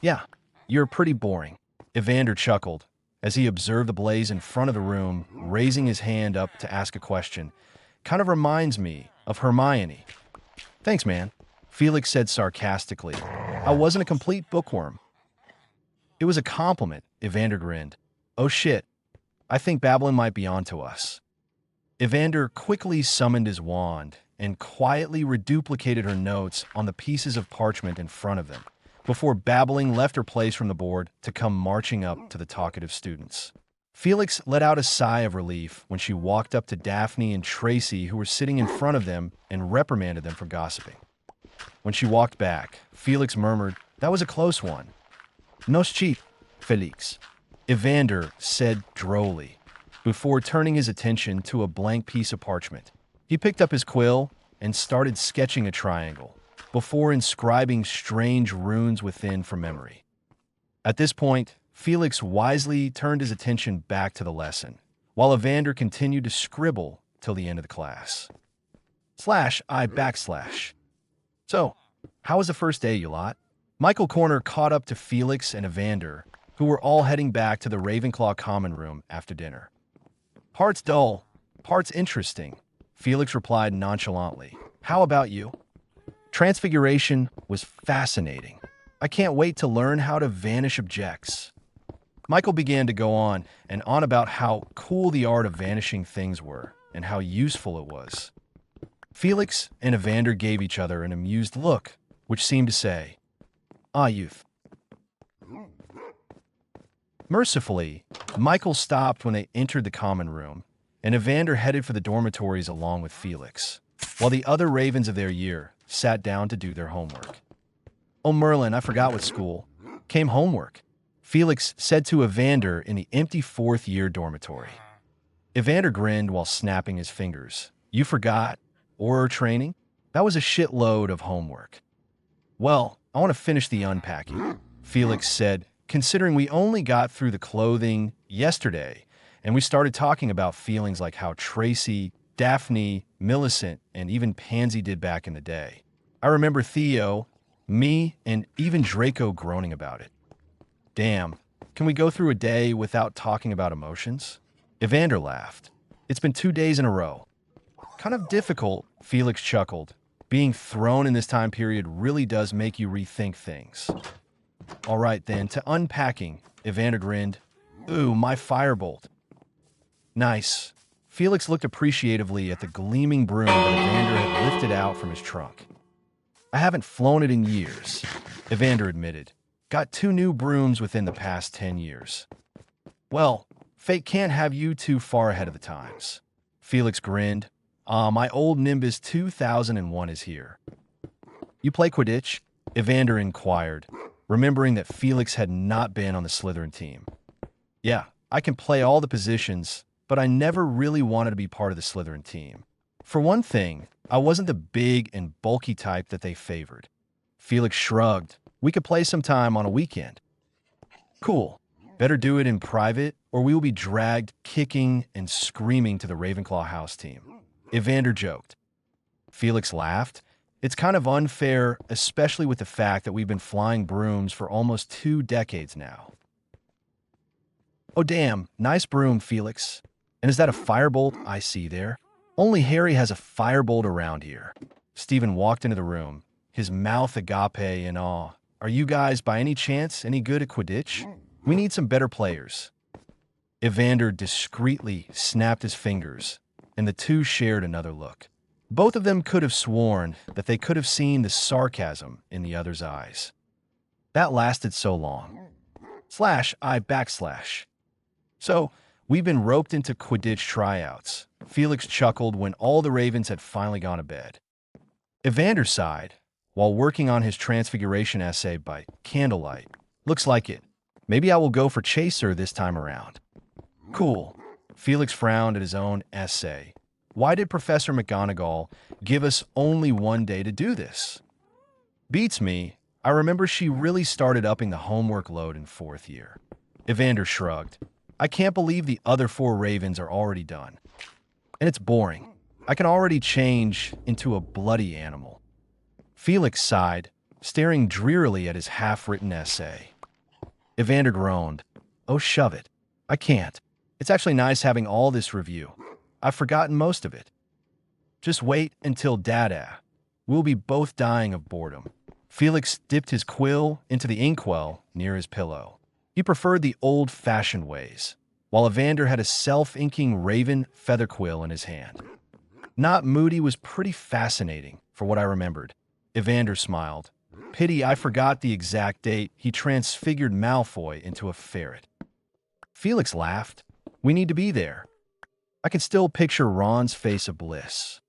Yeah, you're pretty boring. Evander chuckled as he observed the Blaze in front of the room, raising his hand up to ask a question. Kind of reminds me of Hermione. Thanks, man, Felix said sarcastically. I wasn't a complete bookworm. It was a compliment, Evander grinned. Oh shit, I think Babylon might be onto us. Evander quickly summoned his wand and quietly reduplicated her notes on the pieces of parchment in front of them, before Babbling left her place from the board to come marching up to the talkative students. Felix let out a sigh of relief when she walked up to Daphne and Tracy, who were sitting in front of them, and reprimanded them for gossiping. When she walked back, Felix murmured, "That was a close one." "Nos cheap, Felix," Evander said drolly, before turning his attention to a blank piece of parchment. He picked up his quill and started sketching a triangle, before inscribing strange runes within from memory. At this point, Felix wisely turned his attention back to the lesson, while Evander continued to scribble till the end of the class. /I/. So, how was the first day, you lot? Michael Corner caught up to Felix and Evander, who were all heading back to the Ravenclaw common room after dinner. Part's dull, part's interesting, Felix replied nonchalantly. How about you? Transfiguration was fascinating. I can't wait to learn how to vanish objects. Michael began to go on and on about how cool the art of vanishing things were and how useful it was. Felix and Evander gave each other an amused look, which seemed to say, "Ah, youth." Mercifully, Michael stopped when they entered the common room, and Evander headed for the dormitories along with Felix, while the other ravens of their year sat down to do their homework. "Oh, Merlin, I forgot what school. Came homework," Felix said to Evander in the empty fourth-year dormitory. Evander grinned while snapping his fingers. "You forgot? Auror training? That was a shitload of homework." "Well, I want to finish the unpacking," Felix said, considering we only got through the clothing yesterday, and we started talking about feelings like how Tracy, Daphne, Millicent, and even Pansy did back in the day. I remember Theo, me, and even Draco groaning about it. Damn, can we go through a day without talking about emotions? Evander laughed. It's been 2 days in a row. Kind of difficult, Felix chuckled. Being thrown in this time period really does make you rethink things. All right then, to unpacking, Evander grinned. Ooh, my firebolt. Nice. Felix looked appreciatively at the gleaming broom that Evander had lifted out from his trunk. I haven't flown it in years, Evander admitted. Got 2 new brooms within the past 10 years. Well, fate can't have you too far ahead of the times. Felix grinned. My old Nimbus 2001 is here. You play Quidditch? Evander inquired, remembering that Felix had not been on the Slytherin team. Yeah, I can play all the positions, but I never really wanted to be part of the Slytherin team. For one thing, I wasn't the big and bulky type that they favored. Felix shrugged. We could play sometime on a weekend. Cool. Better do it in private, or we will be dragged kicking and screaming to the Ravenclaw house team. Evander joked. Felix laughed. It's kind of unfair, especially with the fact that we've been flying brooms for almost 2 decades now. Oh damn, nice broom, Felix. And is that a firebolt I see there? Only Harry has a firebolt around here. Stephen walked into the room, his mouth agape in awe. Are you guys, by any chance, any good at Quidditch? We need some better players. Evander discreetly snapped his fingers, and the two shared another look. Both of them could have sworn that they could have seen the sarcasm in the other's eyes. That lasted so long. /I/. So, we've been roped into Quidditch tryouts. Felix chuckled when all the Ravens had finally gone to bed. Evander sighed, while working on his transfiguration essay by candlelight. Looks like it. Maybe I will go for Chaser this time around. Cool. Felix frowned at his own essay. Why did Professor McGonagall give us only 1 day to do this? Beats me. I remember she really started upping the homework load in 4th year. Evander shrugged. I can't believe the other 4 Ravens are already done. And it's boring. I can already change into a bloody animal. Felix sighed, staring drearily at his half-written essay. Evander groaned. Oh, shove it. I can't. It's actually nice having all this review. I've forgotten most of it. Just wait until Dada. We'll be both dying of boredom. Felix dipped his quill into the inkwell near his pillow. He preferred the old-fashioned ways, while Evander had a self-inking raven feather quill in his hand. Not Moody was pretty fascinating, for what I remembered. Evander smiled. Pity I forgot the exact date he transfigured Malfoy into a ferret. Felix laughed. We need to be there. I can still picture Ron's face of bliss.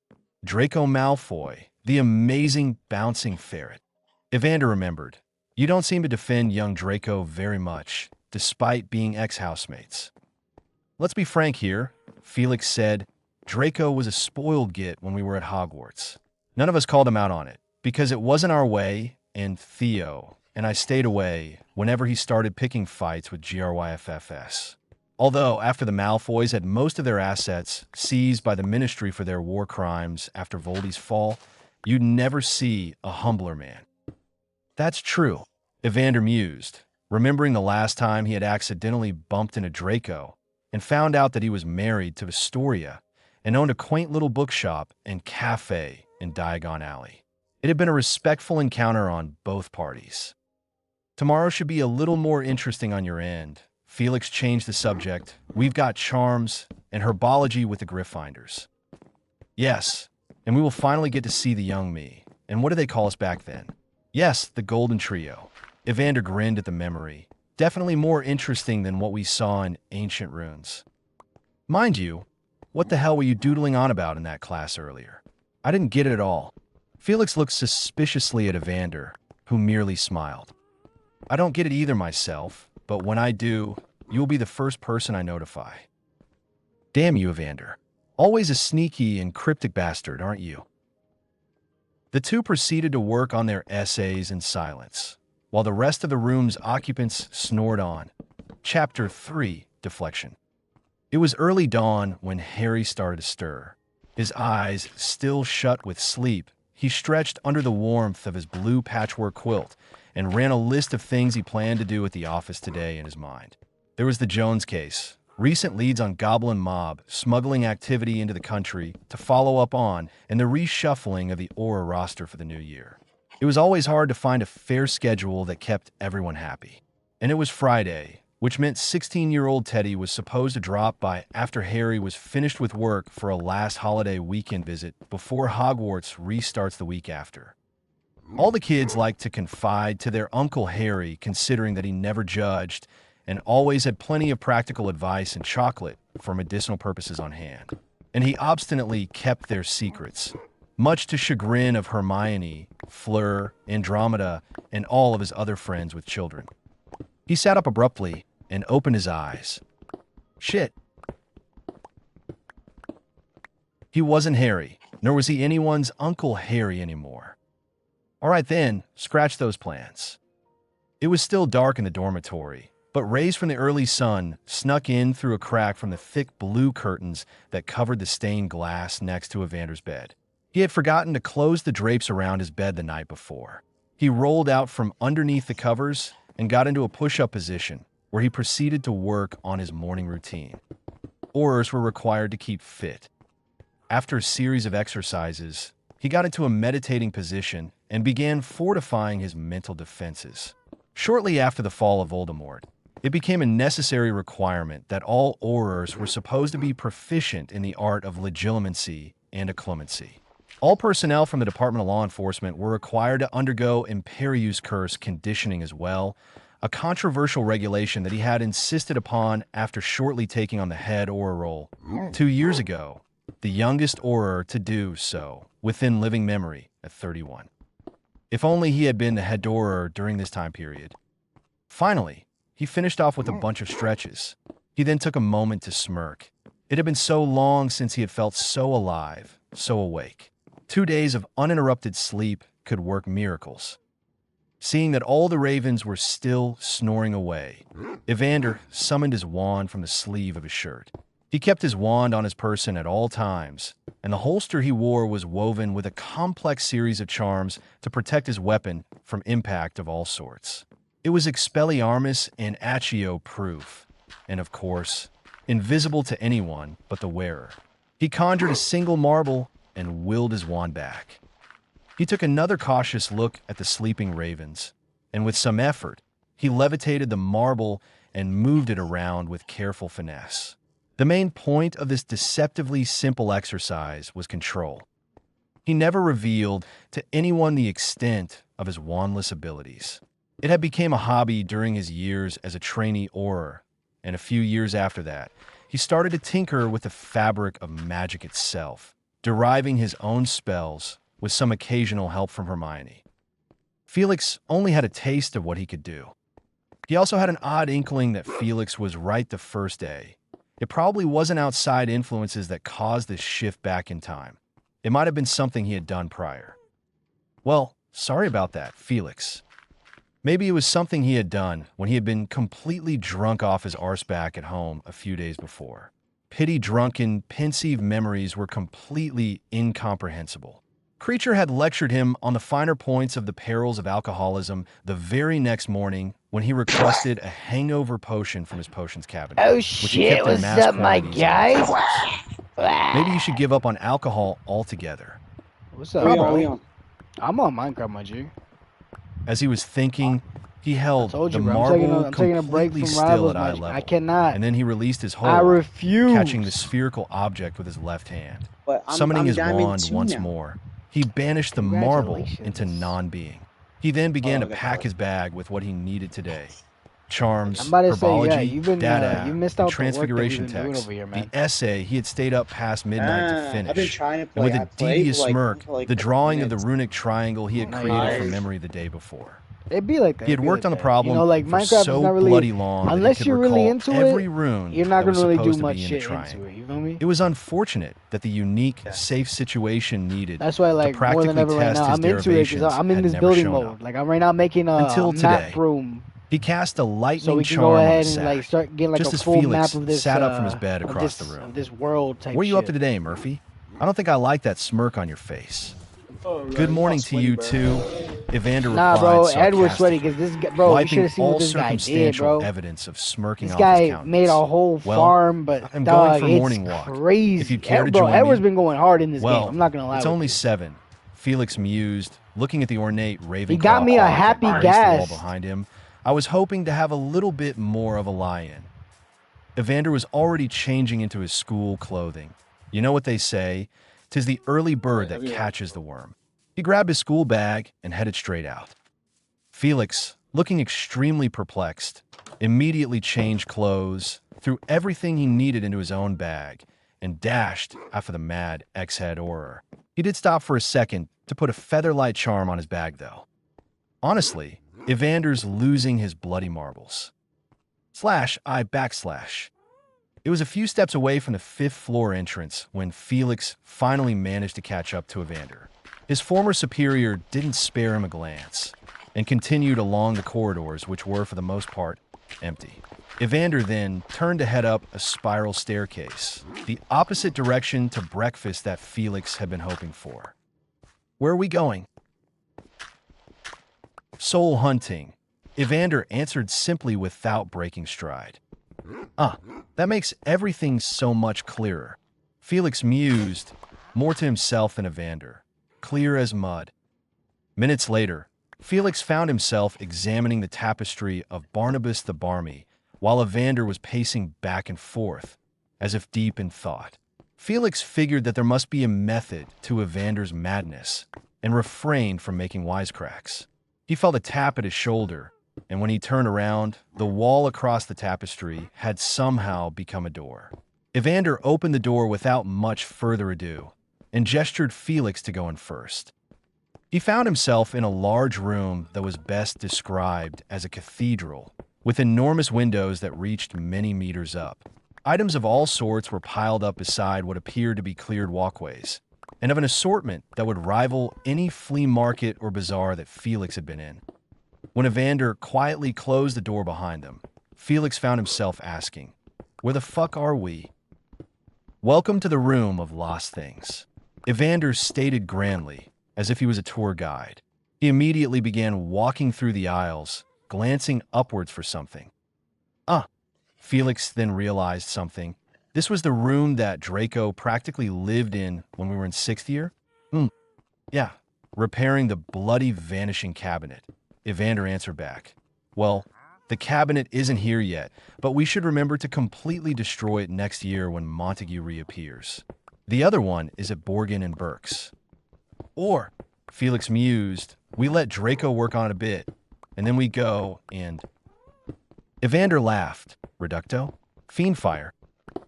Draco Malfoy, the amazing bouncing ferret. Evander remembered. You don't seem to defend young Draco very much, despite being ex-housemates. Let's be frank here, Felix said. Draco was a spoiled git when we were at Hogwarts. None of us called him out on it, because it wasn't our way, and Theo, and I stayed away whenever he started picking fights with GRYFFS. Although, after the Malfoys had most of their assets seized by the Ministry for their war crimes after Voldy's fall, you'd never see a humbler man. That's true, Evander mused, remembering the last time he had accidentally bumped into Draco and found out that he was married to Astoria and owned a quaint little bookshop and cafe in Diagon Alley. It had been a respectful encounter on both parties. Tomorrow should be a little more interesting on your end. Felix changed the subject. We've got charms and herbology with the Gryffindors. Yes, and we will finally get to see the young me. And what did they call us back then? Yes, the Golden Trio. Evander grinned at the memory. Definitely more interesting than what we saw in ancient runes. Mind you, what the hell were you doodling on about in that class earlier? I didn't get it at all. Felix looked suspiciously at Evander, who merely smiled. I don't get it either myself, but when I do, you'll be the first person I notify. Damn you, Evander. Always a sneaky and cryptic bastard, aren't you? The two proceeded to work on their essays in silence, while the rest of the room's occupants snored on. Chapter 3, Deflection. It was early dawn when Harry started to stir. His eyes still shut with sleep, he stretched under the warmth of his blue patchwork quilt and ran a list of things he planned to do at the office today in his mind. There was the Jones case, recent leads on Goblin Mob, smuggling activity into the country to follow up on, and the reshuffling of the Aura roster for the new year. It was always hard to find a fair schedule that kept everyone happy. And it was Friday, which meant 16-year-old Teddy was supposed to drop by after Harry was finished with work for a last holiday weekend visit before Hogwarts restarts the week after. All the kids liked to confide to their Uncle Harry, considering that he never judged and always had plenty of practical advice and chocolate for medicinal purposes on hand. And he obstinately kept their secrets, much to chagrin of Hermione, Fleur, Andromeda, and all of his other friends with children. He sat up abruptly and opened his eyes. Shit. He wasn't Harry, nor was he anyone's Uncle Harry anymore. All right then, scratch those plans. It was still dark in the dormitory, but rays from the early sun snuck in through a crack from the thick blue curtains that covered the stained glass next to Evander's bed. He had forgotten to close the drapes around his bed the night before. He rolled out from underneath the covers and got into a push-up position, where he proceeded to work on his morning routine. Aurors were required to keep fit. After a series of exercises, he got into a meditating position and began fortifying his mental defenses. Shortly after the fall of Voldemort, it became a necessary requirement that all Aurors were supposed to be proficient in the art of legilimency and occlumency. All personnel from the Department of Law Enforcement were required to undergo Imperius Curse conditioning as well, a controversial regulation that he had insisted upon after shortly taking on the head Auror role 2 years ago, the youngest Auror to do so within living memory at 31. If only he had been the head Auror during this time period. Finally, he finished off with a bunch of stretches. He then took a moment to smirk. It had been so long since he had felt so alive, so awake. 2 days of uninterrupted sleep could work miracles. Seeing that all the ravens were still snoring away, Evander summoned his wand from the sleeve of his shirt. He kept his wand on his person at all times, and the holster he wore was woven with a complex series of charms to protect his weapon from impact of all sorts. It was Expelliarmus and Accio-proof, and of course, invisible to anyone but the wearer. He conjured a single marble and willed his wand back. He took another cautious look at the sleeping ravens, and with some effort, he levitated the marble and moved it around with careful finesse. The main point of this deceptively simple exercise was control. He never revealed to anyone the extent of his wandless abilities. It had become a hobby during his years as a trainee Auror, and a few years after that, he started to tinker with the fabric of magic itself, deriving his own spells with some occasional help from Hermione. Felix only had a taste of what he could do. He also had an odd inkling that Felix was right the first day. It probably wasn't outside influences that caused this shift back in time. It might have been something he had done prior. Well, sorry about that, Felix. Maybe it was something he had done when he had been completely drunk off his arseback at home a few days before. Pity-drunken, pensive memories were completely incomprehensible. Creature had lectured him on the finer points of the perils of alcoholism the very next morning when he requested a hangover potion from his potions cabinet. Oh shit, what's up, my guys? Maybe you should give up on alcohol altogether. What's up, bro? I'm on Minecraft, my G. As he was thinking, he held told you, the bro. marble I'm taking a break completely from still rivals, at eye my G. level. I cannot. And then he released his hold, I refuse. catching the spherical object with his left hand. Summoning his wand once more, he banished the marble into non-being. He then began to pack his bag with what he needed today. Charms, herbology, data, you missed and out transfiguration the work that we've been text. doing over here, man. The essay he had stayed up past midnight to finish. I've been trying to And play. with a devious smirk, the drawing of the minutes. runic triangle he had created from memory the day before. It'd be like that. He had worked on the problem You know, like for Minecraft so is not really, bloody long that unless he could you're really recall into every it, rune you're not that was gonna really do supposed to much be in the shit triangle. into it. You feel me? It was unfortunate that the unique, safe situation needed That's why, like, to more practically than ever right test now, his I'm into it derivations because I'm in had this never building shown mode. up. Like, I'm right now making Until a today. map room, He cast a lightning so we can charm go on ahead the and sack, like start getting like just a as full Felix map of this. sat up from his bed across of the room. this world type. What are you up to shit. today, Murphy? I don't think I like that smirk on your face. Oh, Good morning to you, too, Evander Nah, replied bro, Edward's sweaty sarcastically, because this guy, bro, you should wiping have seen all what this guy did, circumstantial bro. evidence of smirking This off his guy countenance. made a whole Well, farm, but I'm dog, going for a it's morning walk. crazy. If you care to bro, join Edward's me, been going hard in this well, game. I'm not gonna lie. it's with only you. 7. Felix mused, looking at the ornate Ravenclaw He got me a clock that happy graced the gas. wall behind him. I was hoping to have a little bit more of a lie-in. Evander was already changing into his school clothing. You know what they say? 'Tis the early bird that catches the worm. He grabbed his school bag and headed straight out. Felix, looking extremely perplexed, immediately changed clothes, threw everything he needed into his own bag, and dashed after the mad ex-head Auror. He did stop for a second to put a featherlight charm on his bag, though. Honestly, Evander's losing his bloody marbles. /I/. It was a few steps away from the 5th floor entrance when Felix finally managed to catch up to Evander. His former superior didn't spare him a glance and continued along the corridors, which were, for the most part, empty. Evander then turned to head up a spiral staircase, the opposite direction to breakfast that Felix had been hoping for. Where are we going? Soul hunting. Evander answered simply without breaking stride. That makes everything so much clearer. Felix mused, more to himself than Evander, clear as mud. Minutes later, Felix found himself examining the tapestry of Barnabas the Barmy, while Evander was pacing back and forth, as if deep in thought. Felix figured that there must be a method to Evander's madness, and refrained from making wisecracks. He felt a tap at his shoulder, and when he turned around, the wall across the tapestry had somehow become a door. Evander opened the door without much further ado, and gestured Felix to go in first. He found himself in a large room that was best described as a cathedral, with enormous windows that reached many meters up. Items of all sorts were piled up beside what appeared to be cleared walkways, and of an assortment that would rival any flea market or bazaar that Felix had been in. When Evander quietly closed the door behind them, Felix found himself asking, "Where the fuck are we?" "Welcome to the room of lost things," Evander stated grandly, as if he was a tour guide. He immediately began walking through the aisles, glancing upwards for something. Felix then realized something. This was the room that Draco practically lived in when we were in 6th year? Yeah, repairing the bloody vanishing cabinet. Evander answered back, "Well, the cabinet isn't here yet, but we should remember to completely destroy it next year when Montague reappears. The other one is at Borgin and Burke's." Or, Felix mused, "we let Draco work on it a bit, and then we go and..." Evander laughed. "Reducto? Fiendfire?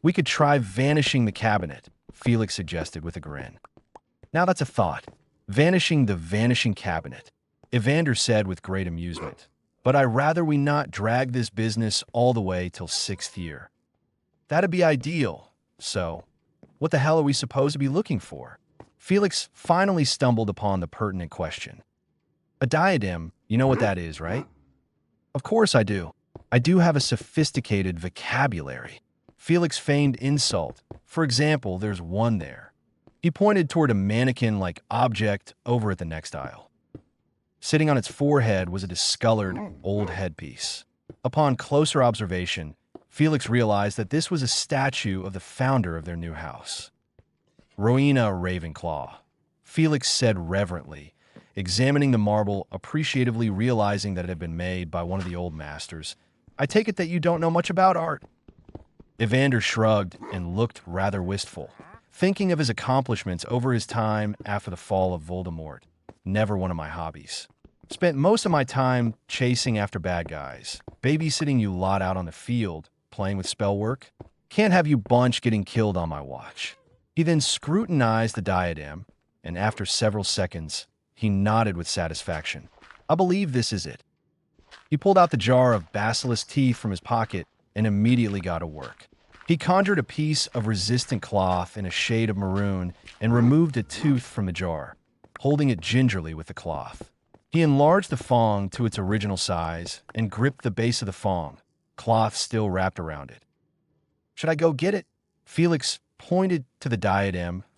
We could try vanishing the cabinet," Felix suggested with a grin. "Now that's a thought. Vanishing the vanishing cabinet," Evander said with great amusement. "But I'd rather we not drag this business all the way till 6th year. That'd be ideal. So, what the hell are we supposed to be looking for?" Felix finally stumbled upon the pertinent question. "A diadem, you know what that is, right?" "Of course I do. I do have a sophisticated vocabulary." Felix feigned insult. "For example, there's one there." He pointed toward a mannequin-like object over at the next aisle. Sitting on its forehead was a discolored, old headpiece. Upon closer observation, Felix realized that this was a statue of the founder of their new house. "Rowena Ravenclaw," Felix said reverently, examining the marble, appreciatively realizing that it had been made by one of the old masters. "I take it that you don't know much about art." Evander shrugged and looked rather wistful, thinking of his accomplishments over his time after the fall of Voldemort. "Never one of my hobbies. Spent most of my time chasing after bad guys, babysitting you lot out on the field, playing with spell work. Can't have you bunch getting killed on my watch." He then scrutinized the diadem, and after several seconds, he nodded with satisfaction. "I believe this is it." He pulled out the jar of basilisk teeth from his pocket and immediately got to work. He conjured a piece of resistant cloth in a shade of maroon and removed a tooth from the jar, holding it gingerly with the cloth. He enlarged the fong to its original size and gripped the base of the fong, cloth still wrapped around it. "Should I go get it?" Felix pointed to the diadem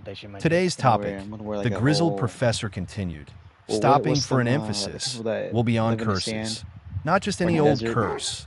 with that shit, my G. Today's topic, I'm gonna wear, like, the a grizzled whole- professor continued, Well, stopping what's for an them, the emphasis, people that will be on live in the curses. sand Not just or in any the old desert? curse,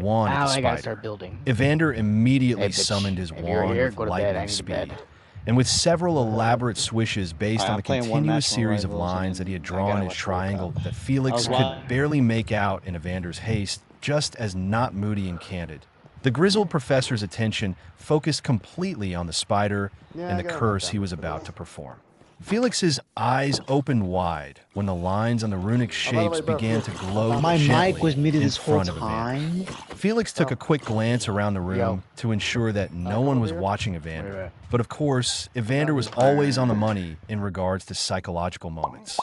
wand now at the I gotta spider. start building. Evander immediately Hey, bitch, summoned his if you're wand here, with go to bed. I lightning need to speed. bed. And with several elaborate swishes based on I'm the playing one continuous match, series of one rivals, lines that and he had I drawn gotta in his watch World triangle Cup. that Felix I was could wa- barely make out in Evander's haste, just as not moody and candid. The grizzled professor's attention focused completely on the spider and the curse he was about to perform. Felix's eyes opened wide when the lines on the runic shapes began to glow My gently mic was muted in this whole front of Evander. time. Felix took a quick glance around the room to ensure that no one was watching Evander. But of course, Evander was always on the money in regards to psychological moments.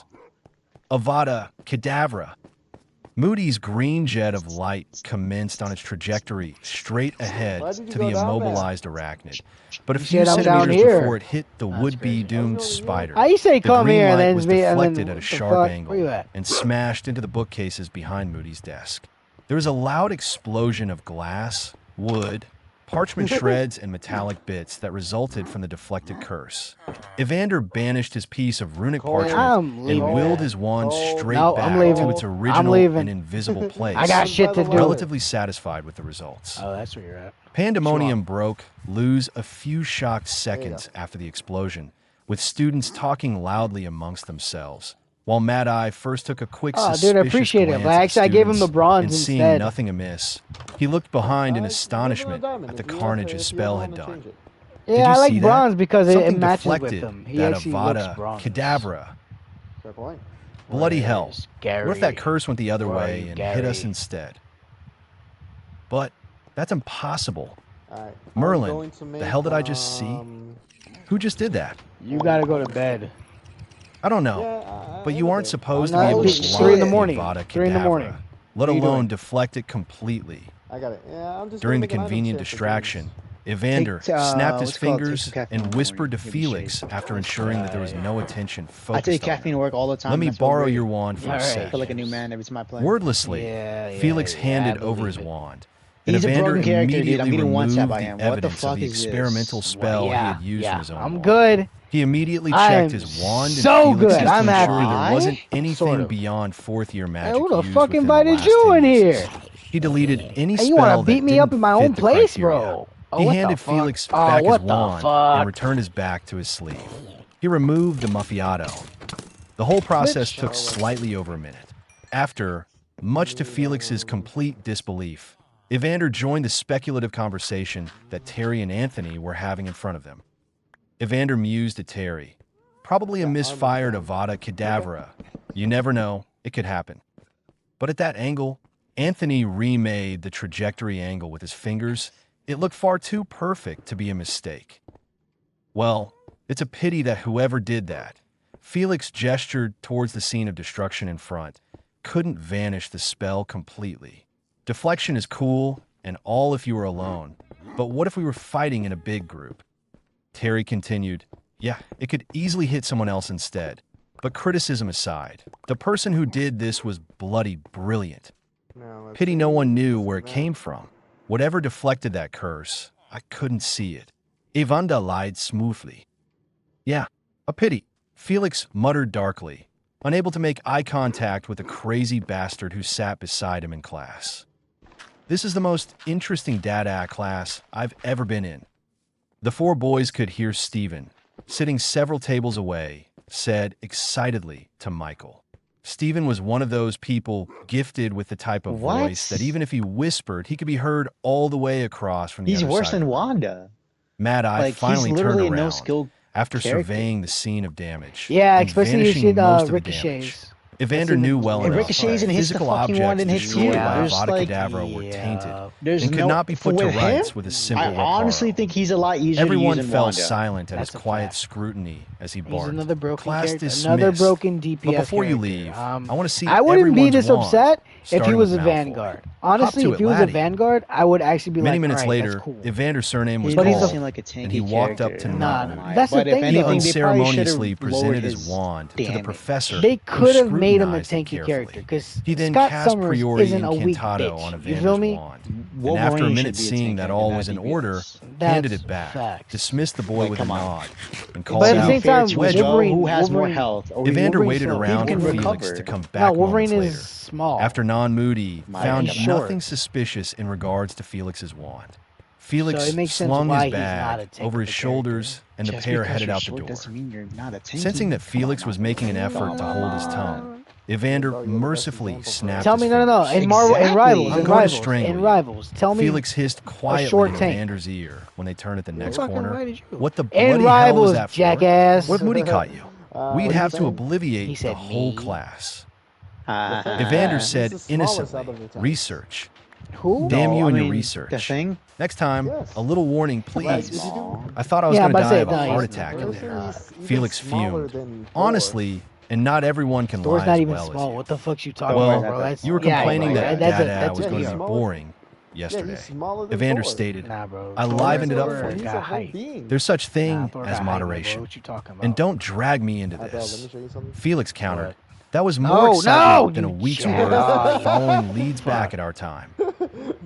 Avada Kedavra. Moody's green jet of light commenced on its trajectory straight ahead to the immobilized arachnid. But a few centimeters before it hit the would-be doomed spider, I say the come green here and light then was be- and then deflected at a what the sharp fuck? angle Where you at? and smashed into the bookcases behind Moody's desk. There was a loud explosion of glass, wood, parchment shreds, and metallic bits that resulted from the deflected curse. Evander banished his piece of runic parchment and leaving. willed his wand straight No, back I'm leaving. to its I'm original leaving. and invisible place. I got shit to do. Relatively satisfied with the results. Oh, that's where you're at. Pandemonium broke loose a few shocked seconds after the explosion, with students talking loudly amongst themselves. While Mad Eye first took a quick suspicious dude, I appreciate it, glance but at actually I gave him the students bronze and seeing instead. nothing amiss, he looked behind in astonishment at the carnage his spell had done. Did Yeah, you I see like that? bronze because it Something matches with deflected him. He that actually looks Avada bronze. Kedavra. Bloody hell. What if that curse went the other way and hit us instead? But that's impossible. Merlin, the hell did I just see? Who just did that? You gotta go to bed. I don't know, but you aren't supposed to No, be able to it's block 3 in the the morning. Avada 3 in the Kedavra, morning. let What are you alone doing? deflect it completely. I got it. Yeah, I'm just During the gonna make an item convenient chest for distraction, things. Evander snapped his what's it called? Take fingers some caffeine in and the whispered to morning. Give me Felix shade. after ensuring that there was no attention I focused take on caffeine him. to work all the time. Let me that's so borrow great. your wand for a Alright. I sec. feel like a new man every time I play. Wordlessly, Yeah, Felix yeah, handed I over his believe it. wand, and He's a Evander broken character, dude. immediately I'm getting one removed tap the by him. What the evidence of fuck the is this? experimental spell he had used from his own I'm wand. good. He immediately I checked am his wand and so Felix good. just to I'm happy. ensure there wasn't Sort anything of. beyond fourth-year Hey, magic who the used fuck within invited the last you 10 in years. here? He deleted any Hey, spell you wanna that beat me up didn't in my fit own the place, criteria. bro? Oh, He what the handed fuck? Felix Oh, back his what the wand fuck? and returned his back to his sleeve. He removed the Muffiato. The whole process took slightly over a minute. After, much to Felix's complete disbelief, Evander joined the speculative conversation that Terry and Anthony were having in front of them. Evander mused at Terry. Probably a misfired Avada Kedavra. You never know, it could happen. But at that angle, Anthony remade the trajectory angle with his fingers. It looked far too perfect to be a mistake. Well, it's a pity that whoever did that, Felix gestured towards the scene of destruction in front, couldn't vanish the spell completely. Deflection is cool and all if you were alone, but what if we were fighting in a big group? Terry continued, yeah, it could easily hit someone else instead. But criticism aside, the person who did this was bloody brilliant. Pity no one knew where it came from. Whatever deflected that curse, I couldn't see it. Evander lied smoothly. Yeah, a pity. Felix muttered darkly, unable to make eye contact with the crazy bastard who sat beside him in class. This is the most interesting data class I've ever been in. The four boys could hear Stephen, sitting several tables away, said excitedly to Michael. Stephen was one of those people gifted with the type of voice that even if he whispered, he could be heard all the way across from the He's other worse side than of the room. Wanda. Mad Eye Like, finally he's turned literally a around no-skill after character. surveying the scene of damage. Yeah, and especially if vanishing shit most of the ricochets. damage. Evander knew well It enough ricochets that and hits the physical fucking wand objects and hits destroyed you. by There's Avada like- Kedavra were tainted There's and could no- not be put to with him, rights with a simple I honestly reparo. think he's a lot easier Everyone to use than fell Wanda. silent at That's his a quiet fact. scrutiny as he He's barked. another broken Class character. dismissed. Another broken DPS But before you character. leave, I want to see I wouldn't be everyone's this wand, upset if he starting was a with Malfoy. Vanguard. Honestly, Hop to if it, he was a laddie. Vanguard, I would actually be Many like, minutes all right, later, that's cool. Evander's surname was He But he's called, a- seem like a tanky and he walked up character. to Nah, Nott. nah. That's the But if thing, He anything, though. they probably unceremoniously should've presented lowered his his wand to the damage. professor. They who could have made him a scrutinized it tanky carefully. character because He then Scott cast Summers Priori isn't a weak Incantado bitch. on You Evander's feel me? wand. And Wolverine after a should minute be a seeing that tank all in was in that order, DPS. handed That's it back, facts. dismissed the boy Like, with a come on. nod, and called But at the out. same time, Wedge Wolverine, who has more Wolverine- health? Or Evander Wolverine's waited slow. around He for can Felix recover. to come No, back Wolverine moments is later. small. After Non-Moody My found God. nothing suspicious in regards to Felix's wand. Felix So it makes sense slung why his he's not bag a tank over of his a shoulders, and the Just pair because headed you're out the short door. doesn't mean you're not a tanky. Sensing that Come Felix on was now. making an effort Come to on. hold his tongue, Evander mercifully snapped Tell his me, no. fingers. In Marvel, in Exactly. Rivals, I'm in going to Rivals, strangle in you. Rivals. Tell me, Felix hissed quietly short in tank. Evander's ear when they turned at the next fucking corner. invited you? What the bloody in hell was Rivals, that for? jackass. What Moody caught you? we'd have to He obliviate the said whole me. class. Uh, Evander This said is the smallest innocently, out of the tents. research. Who? Damn you I and your mean, research. The thing? Next time, Yes. a little warning, Like, if please. you do- I thought I was Yeah, going to but I die said, of a no, heart he's attack not. in This there. is even 'Smaller Felix fumed. than Honestly, and not everyone can Door's lie not as even well small. as What you. the fuck's you talking Well, about, bro? That's, You were yeah, complaining bro, that that's Dada was yeah, going to he's be smaller. boring Yeah, yesterday. he's smaller than Evander Thor. stated, Nah, bro. I Thor- livened it up Thor for He's you. got a whole height. being. There's such thing Nah, Thor as got height, bro. moderation. What you talking about? And don't drag me into Adele, let me this. show you something. Felix countered, What? that was No, more excitement than you a week's jackass. worth following leads back at our time.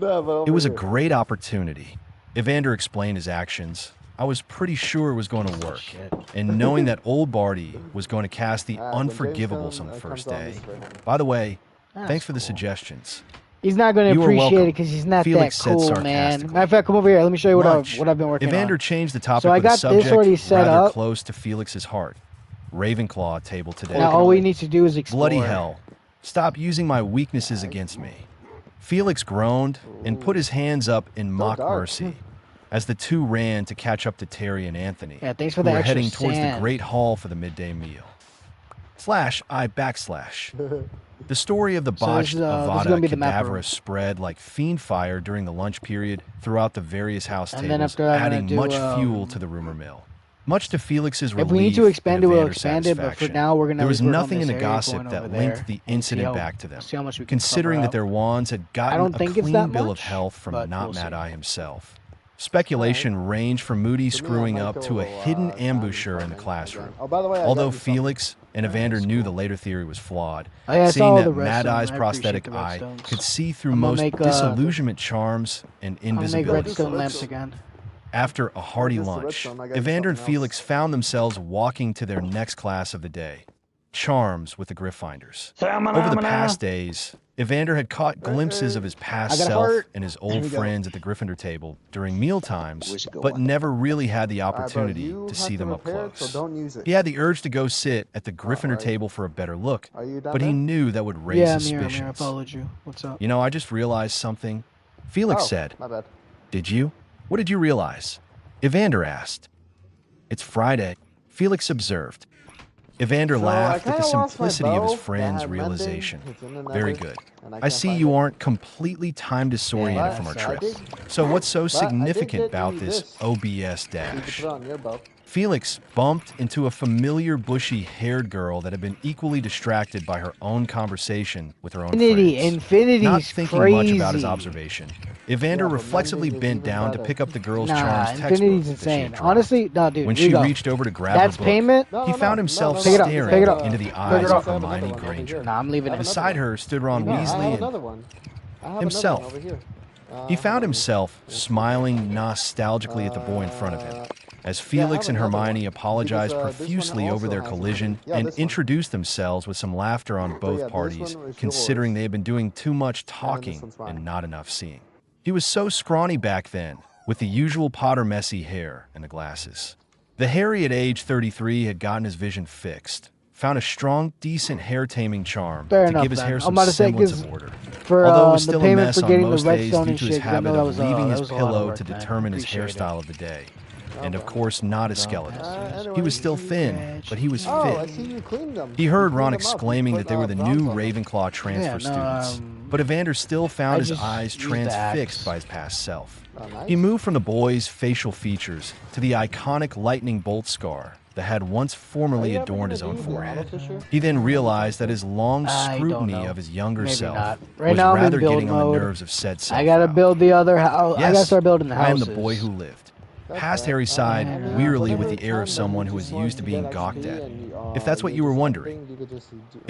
No, but It was a over here. great opportunity. Evander explained his actions. I was pretty sure it was going to work. Shit. And knowing that old Barty was going to cast the When James unforgivables on the comes first on, day. this is for him. By the way, That's thanks for the cool. suggestions. He's not going You to are appreciate welcome, it because he's not Felix that said cool, man. sarcastically. Matter of fact, come over here. Let me show you what Lunch. I've been working Evander on. changed the topic So I with a got this subject already set rather up. close to Felix's heart. Ravenclaw table today. Now all we need to do is explore. Bloody hell. Stop using my weaknesses against me. Felix groaned and put his hands up in mock dark. mercy as the two ran to catch up to Terry and Anthony, Yeah, thanks for who the were extra heading towards the sand. Great Hall for the midday meal. /I/. The story of the So this botched is Avada gonna be the map room. Kedavra spread like fiend fire during the lunch period throughout the various house And then tables, after that, I'm gonna adding do, much fuel to the rumor mill. Much to Felix's relief If we need to expand and it, we'll Evander's expand it. But for satisfaction, now, we're gonna. there was work on nothing in this the area gossip going that over linked there the and see incident how- back to them, see how much we can considering cover that up. their wands had I gotten don't a think it's clean that bill of much, health from but Not we'll Mad see. Eye himself. Speculation ranged from Moody To me, I screwing might up go, to a hidden time ambusher in the fucking classroom. again. Oh, by the way, I got Although you something. Felix and Evander knew the later theory was flawed, Oh, yeah, I saw seeing all that the Mad redstone. Eye's I prosthetic appreciate the eye redstones. could see through I'm gonna most make, disillusionment charms and I'll make invisibility. redstone lamps again. After a hearty This is the lunch, redstone. I got you Evander and something else. Felix found themselves walking to their next class of the day, charms with the Gryffindors. Over the past days, Evander had caught glimpses of his past I got a self heart. and his There old we go. friends at the Gryffindor table during meal times, Where's it but going? never really had the All right, bro, opportunity you to have see them up repair it, close. So don't use it. He had the urge to go sit at the Gryffindor right. table for a better look, Are you down but he there? knew that would raise Yeah, I'm here. I suspicions. followed you. What's up? You know, I just realized something. Felix Oh, said, my bad. "Did you? What did you realize?" Evander asked. "It's Friday," Felix observed. Evander So, laughed I at the kinda lost my simplicity of his bow friend's that had realization. mending. It's in the Very nether, good. and I can't see find you it. aren't completely time disoriented But from our I trip. did- So what's so but I did significant get about you this this. OBS You can dash? put it on your bow. Felix bumped into a familiar bushy-haired girl that had been equally distracted by her own conversation with her own Infinity, friends. Infinity's Not thinking crazy. much about his observation, Evander Yeah, but reflexively mending is bent even down to better. pick up the girl's Nah, charms textbook Infinity's that she had insane. dropped. Honestly, no, dude. When here you she go. reached over to grab That's her book, payment. No, he no, found no, himself no, Pick it up, staring pick it up. into the Pick eyes it of up. I have Hermione another one over Granger. here. Nah, I'm leaving I it. have Beside her stood Ron No, I have Weasley another and one. I have himself. Another one over here. he hold found on. himself smiling nostalgically at the boy in front of him. As Yeah, I Felix have and another Hermione one. apologized Because, this one profusely over also their has collision one. Yeah, and this one. introduced themselves with some laughter on yeah, both this parties, one is considering yours. they had been doing too much this talking one's mine. and not enough seeing. He was so scrawny back then, with the usual Potter messy hair and the glasses. The Harry at age 33 had gotten his vision fixed, found a strong, decent hair-taming charm Fair to enough, give his then. hair I'm some about to say, semblance 'cause of order. For Although it was the still a payment mess for on getting the most days redstone due and to his shit, 'cause I habit know that of was leaving that his was a lot of pillow work, to man. determine his Appreciate it. hairstyle of the day. And of Okay. course, not a skeleton. Anyway, He was still thin, but he was Oh, I fit. see you cleaned them. He heard You Ron cleaned them up. You exclaiming put, that they were the bronze new on them. Ravenclaw transfer Yeah, no, students. um, But Evander still I found his just eyes used the axe. transfixed by his past self. Oh, nice. He moved from the boy's facial features to the iconic lightning bolt scar that had once formerly Are you ever adorned gonna his own do the forehead. auto fisher? He then realized that his long I don't scrutiny know. of his younger Maybe self not. Right was now I'm in rather build getting on the mode. nerves of said self. I gotta build the other house. Yes, I gotta start building the I am houses. the boy who lived. That's Past right. Harry sighed Yeah. wearily with Whatever the air of time that someone you who just is want used to to being get gawked XP at. and If that's what you were wondering,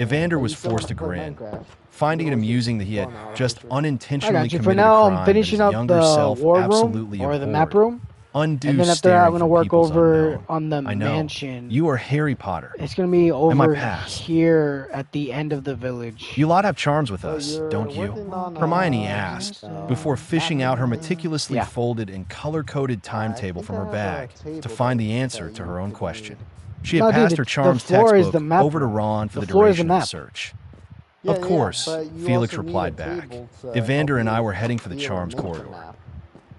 Evander was forced to grin, finding it amusing that he had just I unintentionally got you. committed For a now, crime I'm finishing that his up younger the self war room absolutely or the map abhorred. room, Undue and then after that, staring I'm gonna from work people's over unknown. on the I know. mansion. You are Harry Potter. It's gonna be my over past. here at the end of the village. You lot have charms with So us, you're don't you? working on, Hermione asked, before fishing out her meticulously Yeah. folded and color-coded timetable think from I her have a bag table to find the that answer you to her own could question. need. She had No, dude, passed her the charms floor is the textbook map over to room. Ron for The the floor is the duration of the map. search. Yeah, Of course, but you Felix also need a replied back. table to Evander help and I you were heading for the be able to charms make the corridor. map.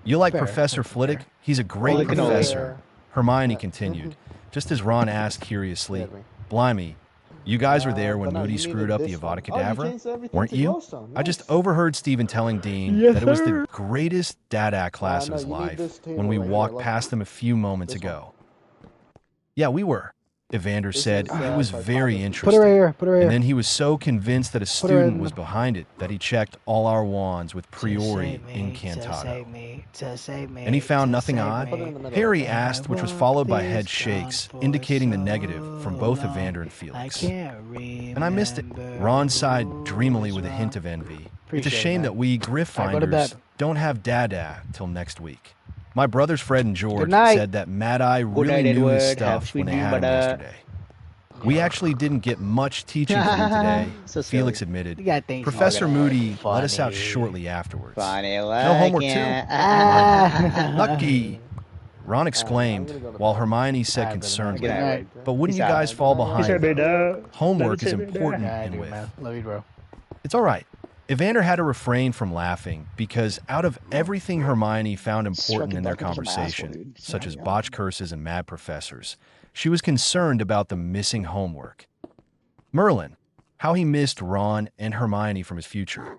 You like Fair, Professor fair, Flitwick? fair. He's a great Well, they can professor. always- Hermione Yeah. continued, just as Ron asked curiously, Yeah, me. Blimey, you guys were there when but no, Moody you screwed needed up the this one. Avada Oh, you Kedavra, changed everything weren't to you? glowstone. I just Nice. overheard Stephen telling Dean Yes, that it was sir. the greatest dada class of No, his you need life this table when we right here. walked Look. past them a few moments This one. ago. Yeah, we were. Evander This said is, it was very psychology. interesting. Put it right here. Put it right And here. then he was so convinced that a Put it student in was the- behind it that he checked all our wands with priori To incantado. save me. And he found nothing odd. Put it in the middle. Harry And asked, I which was walk followed by this head shakes, ground for indicating the so negative from both long. Evander and I Felix. can't remember. And I missed it. Ron sighed dreamily with a hint of envy. It's a shame that we Griff Alright, go to finders bed. don't have Dada till next week. My brothers Fred and George night. said that Mad Eye really night, knew his Edward. Have a stuff sweet when they dream, had him brother. yesterday. We actually didn't get much teaching from him today, So Felix silly. admitted. You got things. Professor Moody let us out Funny. shortly afterwards. Funny No homework too. Ah. Lucky! Ron exclaimed, I'm gonna go to while bed. Hermione said Alright, brother, concernedly, Good night, Alright. Edward. but wouldn't Peace you out. guys fall Peace behind? out, Homework is important Yeah, I and do, with. man. Love you, bro. It's all right. Evander had to refrain from laughing because out of everything Hermione found important in their conversation, such as botch curses and mad professors, she was concerned about the missing homework. Merlin, how he missed Ron and Hermione from his future.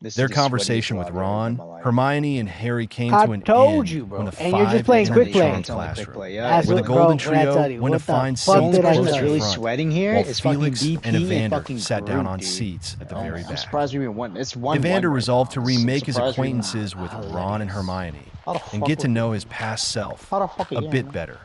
This is Their the conversation with sweatiest lobby I've ever Ron, in my life. Hermione, and Harry came I to an told end you, bro. when the And you're just five playing entered quick the play. charm It's only quick classroom, play, That's where the what, golden bro, what I trio tell you. went to What the find fuck seats did I close Person tell that's to you? really the front, sweating here while is Felix fucking BP and Evander fucking sat down Groot, on dude. seats at the very I'm back. surprised we even won. It's 1-1 Evander right resolved to now. remake his Surprised we even- acquaintances with Ron and Hermione How the and fuck get to would know you- his past self How the fuck a again? bit better.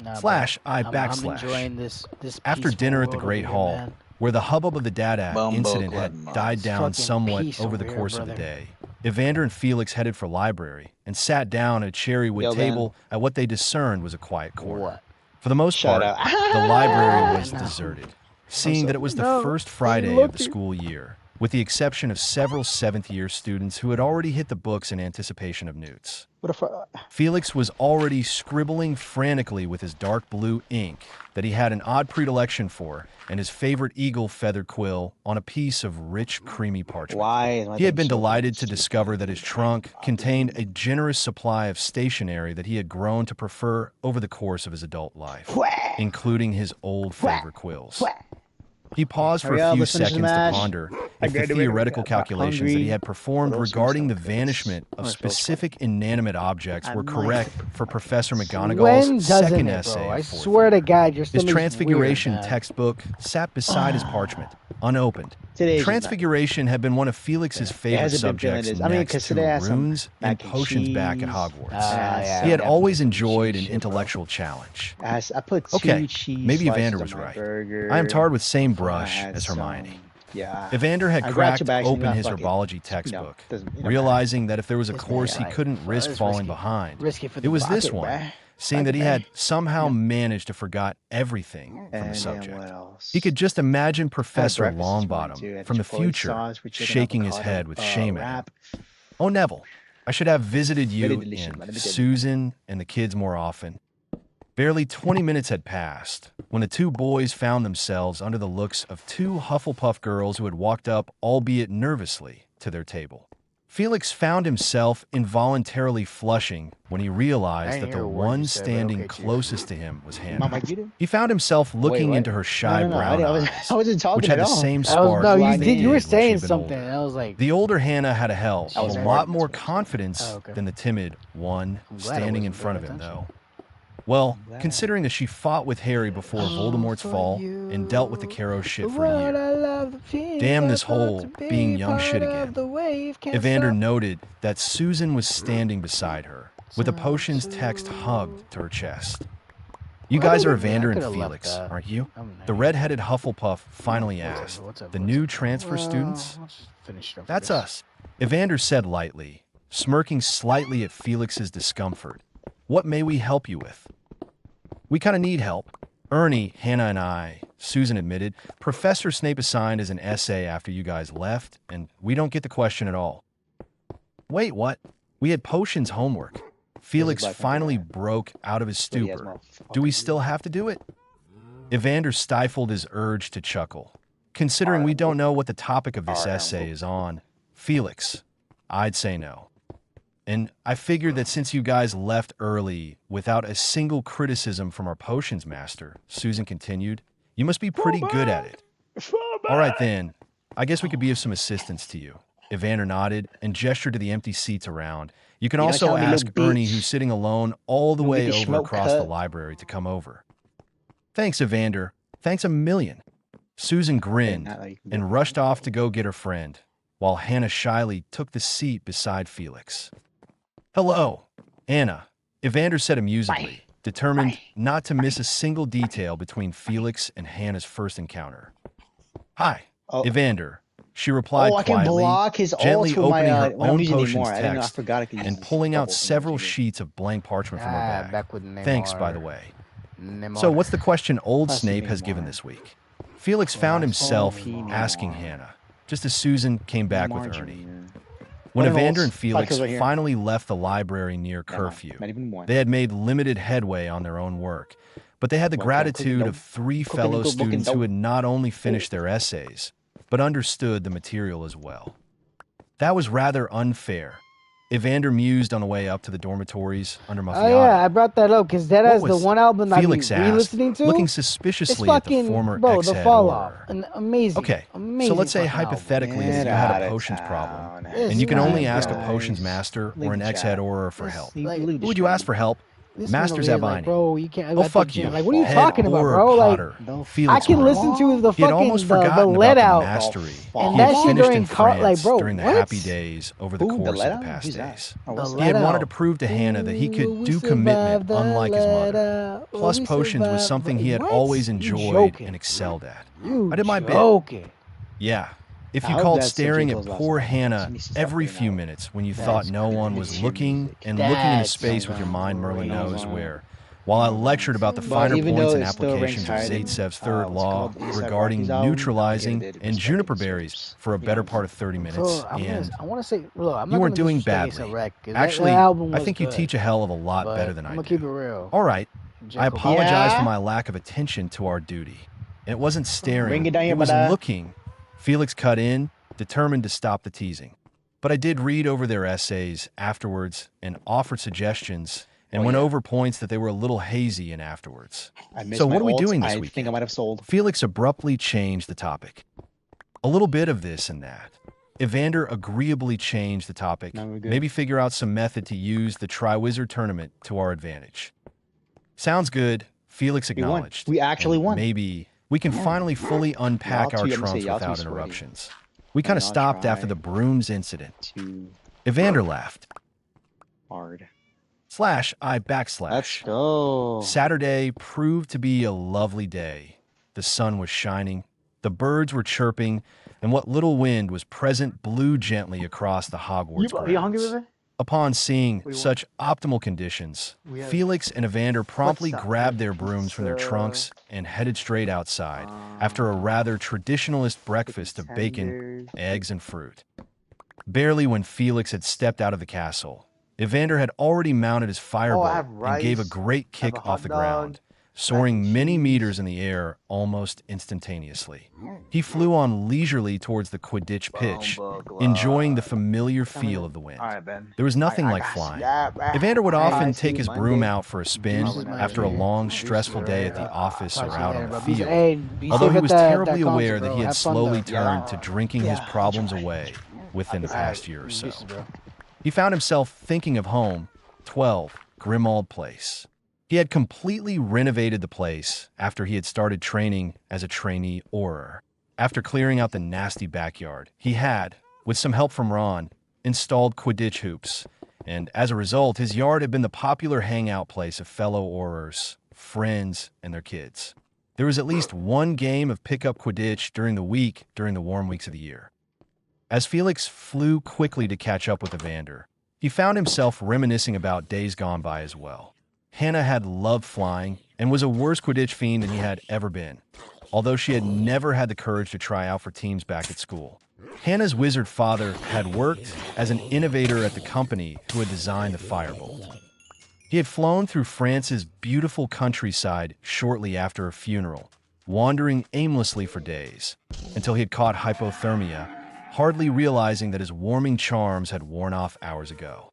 Nah, Slash, bro. I I'm backslash. enjoying this After peaceful dinner at the world Great over Hall, here, man. where the hubbub of the Dada Bumbo incident Club had mods. died down Fucking somewhat peace over over the here, course of the brother. day, Evander and Felix headed for library and sat down at a cherrywood Yo, table at what they discerned was a quiet corner. What? For the most Shut part, up. the library was No. deserted, seeing that it was the No, first I'm Friday of the looking. school year, with the exception of several seventh-year students who had already hit the books in anticipation of newts. What if Felix was already scribbling frantically with his dark blue ink that he had an odd predilection for and his favorite eagle feather quill on a piece of rich, creamy parchment. Why is my He had thing been so delighted to stupid? discover that his trunk contained a generous supply of stationery that he had grown to prefer over the course of his adult life, including his old favorite quills. He paused for Hurry a up, few let's finish the seconds to match. ponder I if the graduated, theoretical I'm calculations that he hungry. had performed What else do we regarding the sell? vanishment of What else do we sell? specific inanimate objects were I might- correct for Professor When McGonagall's doesn't second it, essay bro? I of fourth swear to year. God, your His stomach's Transfiguration weird, man. textbook sat beside his parchment, unopened. Today's just Transfiguration had been one of Felix's favorite hasn't been feeling subjects this. I mean, next 'cause to today I had some runes and mac and potions back at cheese. Hogwarts. Yeah, He had yeah. always enjoyed an Shit, bro. intellectual challenge. I put two Okay, cheese maybe slices Evander on was my right. burger. I am tarred with same I brush had as some- Hermione. Yeah. Evander had I grabbed cracked your bags and open you his got fucking- herbology textbook, doesn't- it don't realizing that if there was a It's course he alright. couldn't Well, risk it's falling risky. behind, Risky for the it was Fuck this it, one, bruh. seeing Fuck that he it, had bruh. somehow Yeah. managed to forgot everything from the And then subject. what else? He could just imagine Professor breakfast this morning, too. Longbottom Had from the Chipotle future sauce with chicken shaking his avocado, head with shame at him. wrap. Oh, Neville, I should have visited you Very delicious, and man. Let me tell you. Susan and the kids more often. Barely 20 minutes had passed when the two boys found themselves under the looks of two Hufflepuff girls who had walked up, albeit nervously, to their table. Felix found himself involuntarily flushing when he realized that the one standing closest to him was Hannah. Mama, get him? He found himself looking what? into her shy No, brown I eyes, wasn't talking which had at the all. same I spark. was, no, you Blind did. You when were she'd saying been something. older. And I was like, The older Hannah had a hell I of was a right. lot more confidence Oh, okay. than the timid one I'm glad I standing in wasn't front of paying him, attention. though. Well, glad. considering that she fought with Harry before Voldemort's fall and dealt with the Caro shit for a year. Damn this whole being young shit again. Evander noted that Susan was standing beside her, with a potions text hugged to her chest. You guys are Evander and Felix, aren't you? The red-headed Hufflepuff finally asked. The new transfer students? That's us. Evander said lightly, smirking slightly at Felix's discomfort. What may we help you with? We kind of need help. Ernie, Hannah, and I, Susan admitted. Professor Snape assigned as an essay after you guys left, and we don't get the question at all. Wait, what? We had potions homework. Felix Black finally Panther. broke out of his But he has stupor. more Do we fucking- still have to do it? Evander stifled his urge to chuckle. Considering we don't know what the topic of this essay is on, Felix, I'd say no. And I figured that since you guys left early without a single criticism from our potions master, Susan continued, You must be pretty good at it. All right, then. I guess we could be of some assistance to you. Evander nodded and gestured to the empty seats around. You can also ask Ernie, who's sitting alone all the way over across the library, to come over. Thanks, Evander. Thanks a million. Susan grinned and rushed off to go get her friend, while Hannah shyly took the seat beside Felix. Hello, Anna, Evander said amusedly, determined not to miss a single detail between Felix and Hannah's first encounter. Hi, Evander, she replied quietly, gently opening her own potions text and pulling out several sheets of blank parchment from her bag. Thanks, by the way. So what's the question old Snape has given this week? Felix found himself asking Hannah, just as Susan came back with Ernie. When Evander and Felix finally left the library near curfew, they had made limited headway on their own work, but they had the gratitude of 3 fellow students who had not only finished their essays, but understood the material as well. That was rather unfair. Evander mused on the way up to the dormitories under Maffiata. Oh yeah, I brought that up because that is the one album I've been re-listening to. Looking suspiciously at the former ex-head horror. An amazing. Okay, so let's say hypothetically that you had a potions problem, and you can only ask a potions master or an ex-head horror for help. Who would you ask for help? Masters have mine. Bro, you can't. Oh, fuck you. Like, what are you talking about, bro? Like, I can listen to the fucking the let out, and that shit during like, bro, during the happy days over the course of the past days. He had wanted to prove to Hannah that he could do commitment unlike his mother. Plus, potions was something he had always enjoyed and excelled at. I did my bit. Yeah. If you called staring at poor Hannah every few minutes when you thought no one was looking and looking into space with your mind Merlin knows where, while I lectured about the finer points and applications of Zaitsev's third law regarding neutralizing and juniper berries for a better part of 30 minutes, and you weren't doing badly. Actually, I think you teach a hell of a lot better than I do. All right, I apologize for my lack of attention to our duty. It wasn't staring, it was looking. Felix cut in, determined to stop the teasing. But I did read over their essays afterwards and offered suggestions and went over points that they were a little hazy in afterwards. So what are we doing this week? Felix abruptly changed the topic. A little bit of this and that. Evander agreeably changed the topic. Maybe figure out some method to use the Triwizard Tournament to our advantage. Sounds good, Felix acknowledged. We actually won. Maybe we can finally fully unpack our trunks without interruptions. We kind of stopped after the brooms incident. Evander laughed. Hard. /I/. Let's go. Saturday proved to be a lovely day. The sun was shining, the birds were chirping, and what little wind was present blew gently across the Hogwarts grounds. You hungry, baby? Upon seeing such optimal conditions, Felix and Evander promptly grabbed their brooms from their trunks and headed straight outside after a rather traditionalist breakfast of bacon, eggs, and fruit. Barely when Felix had stepped out of the castle, Evander had already mounted his firebolt and gave a great kick off the ground, soaring many meters in the air almost instantaneously. He flew on leisurely towards the Quidditch pitch, enjoying the familiar feel of the wind. There was nothing like flying. Evander would often take his broom out for a spin after a long, stressful day at the office or out on the field, although he was terribly aware that he had slowly turned to drinking his problems away within the past year or so. He found himself thinking of home, 12 Grimmauld Place. He had completely renovated the place after he had started training as a trainee Auror. After clearing out the nasty backyard, he had, with some help from Ron, installed Quidditch hoops, and as a result, his yard had been the popular hangout place of fellow Aurors, friends, and their kids. There was at least one game of pickup Quidditch during the week during the warm weeks of the year. As Felix flew quickly to catch up with Evander, he found himself reminiscing about days gone by as well. Hannah had loved flying and was a worse Quidditch fiend than he had ever been, although she had never had the courage to try out for teams back at school. Hannah's wizard father had worked as an innovator at the company who had designed the firebolt. He had flown through France's beautiful countryside shortly after a funeral, wandering aimlessly for days, until he had caught hypothermia, hardly realizing that his warming charms had worn off hours ago.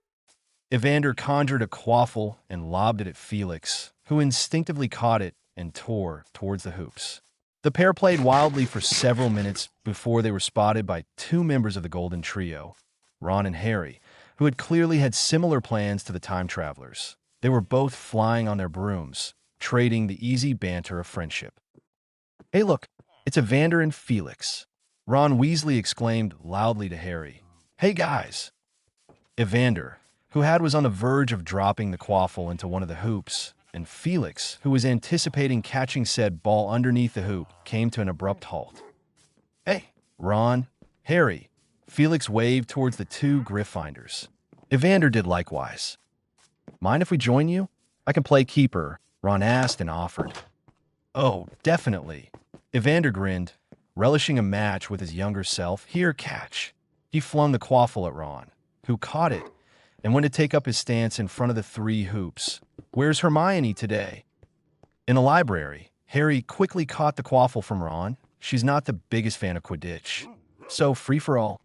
Evander conjured a quaffle and lobbed it at Felix, who instinctively caught it and tore towards the hoops. The pair played wildly for several minutes before they were spotted by two members of the Golden Trio, Ron and Harry, who had clearly had similar plans to the time travelers. They were both flying on their brooms, trading the easy banter of friendship. "Hey look, it's Evander and Felix," Ron Weasley exclaimed loudly to Harry. "Hey guys!" Evander, who was on the verge of dropping the quaffle into one of the hoops, and Felix, who was anticipating catching said ball underneath the hoop, came to an abrupt halt. "Hey, Ron, Harry," Felix waved towards the two Gryffindors. Evander did likewise. "Mind if we join you? I can play keeper," Ron asked and offered. "Oh, definitely." Evander grinned, relishing a match with his younger self. "Here, catch." He flung the quaffle at Ron, who caught it and went to take up his stance in front of the three hoops. "Where's Hermione today?" In the library, Harry quickly caught the quaffle from Ron. "She's not the biggest fan of Quidditch, so free for all."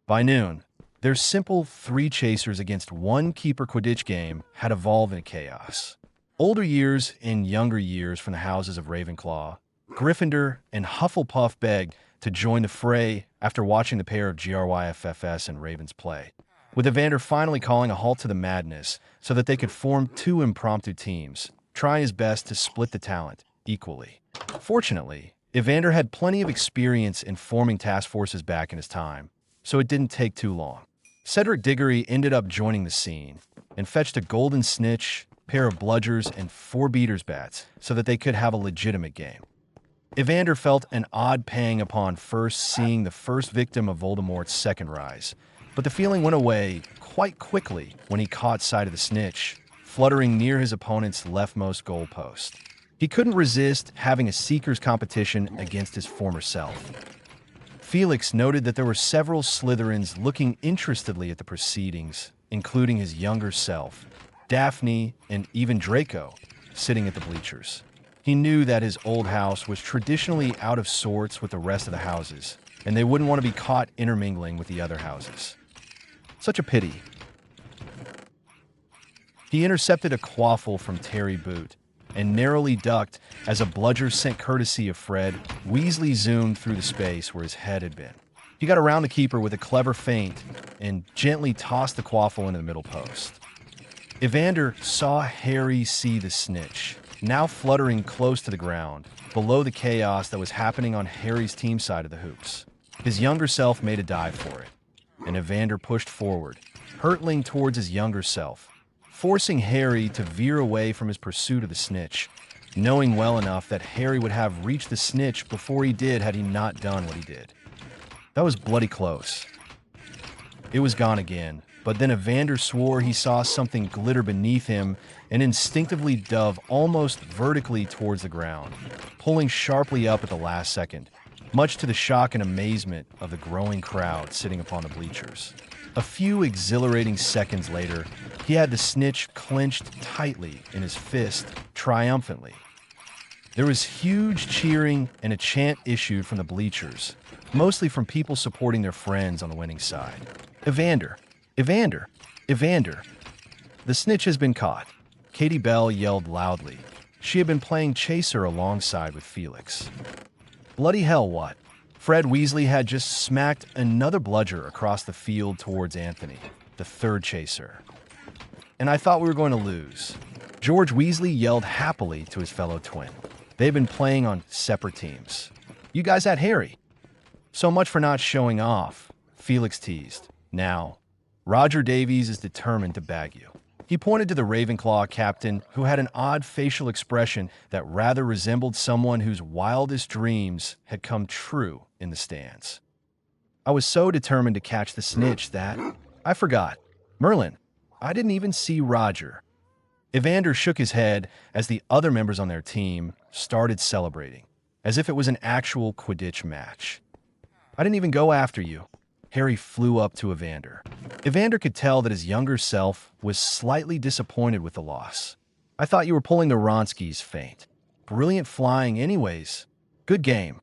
By noon, their simple three chasers against one keeper Quidditch game had evolved into chaos. Older years and younger years from the houses of Ravenclaw, Gryffindor, and Hufflepuff begged to join the fray after watching the pair of GRYFFS and Ravens play, with Evander finally calling a halt to the madness so that they could form two impromptu teams, trying his best to split the talent equally. Fortunately, Evander had plenty of experience in forming task forces back in his time, so it didn't take too long. Cedric Diggory ended up joining the scene and fetched a golden snitch, pair of bludgers, and 4 beaters bats so that they could have a legitimate game. Evander felt an odd pang upon first seeing the first victim of Voldemort's second rise, but the feeling went away quite quickly when he caught sight of the snitch, fluttering near his opponent's leftmost goalpost. He couldn't resist having a seeker's competition against his former self. Felix noted that there were several Slytherins looking interestedly at the proceedings, including his younger self, Daphne, and even Draco, sitting at the bleachers. He knew that his old house was traditionally out of sorts with the rest of the houses, and they wouldn't want to be caught intermingling with the other houses. Such a pity. He intercepted a quaffle from Terry Boot and narrowly ducked as a bludger sent courtesy of Fred. Weasley zoomed through the space where his head had been. He got around the keeper with a clever feint and gently tossed the quaffle into the middle post. Evander saw Harry see the snitch, now fluttering close to the ground, below the chaos that was happening on Harry's team side of the hoops. His younger self made a dive for it, and Evander pushed forward, hurtling towards his younger self, forcing Harry to veer away from his pursuit of the snitch, knowing well enough that Harry would have reached the snitch before he did had he not done what he did. That was bloody close. It was gone again, but then Evander swore he saw something glitter beneath him and instinctively dove almost vertically towards the ground, pulling sharply up at the last second, much to the shock and amazement of the growing crowd sitting upon the bleachers. A few exhilarating seconds later, he had the snitch clenched tightly in his fist, triumphantly. There was huge cheering and a chant issued from the bleachers, mostly from people supporting their friends on the winning side. "Evander! Evander! Evander! The snitch has been caught," Katie Bell yelled loudly. She had been playing chaser alongside with Felix. Bloody hell, what? Fred Weasley had just smacked another bludger across the field towards Anthony, the third chaser. "And I thought we were going to lose." George Weasley yelled happily to his fellow twin. They'd been playing on separate teams. "You guys had Harry." "So much for not showing off," Felix teased. "Now, Roger Davies is determined to bag you." He pointed to the Ravenclaw captain, who had an odd facial expression that rather resembled someone whose wildest dreams had come true in the stands. "I was so determined to catch the snitch that I forgot. Merlin, I didn't even see Roger." Evander shook his head as the other members on their team started celebrating, as if it was an actual Quidditch match. "I didn't even go after you." Harry flew up to Evander. Evander could tell that his younger self was slightly disappointed with the loss. "I thought you were pulling the Wronskis' feint. Brilliant flying anyways. Good game."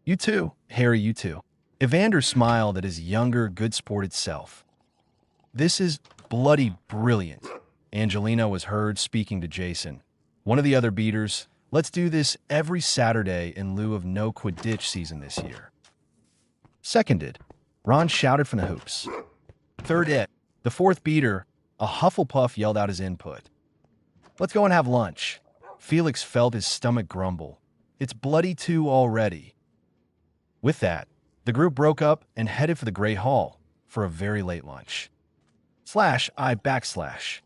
"You too, Harry, you too." Evander smiled at his younger, good-sported self. "This is bloody brilliant," Angelina was heard speaking to Jason, one of the other beaters, Let's do this every Saturday in lieu of no Quidditch season this year. Seconded, Ron shouted from the hoops. Third it, the fourth beater, a Hufflepuff yelled out his input. Let's go and have lunch. Felix felt his stomach grumble. It's bloody 2 already. With that, the group broke up and headed for the Great Hall for a very late lunch. /I/.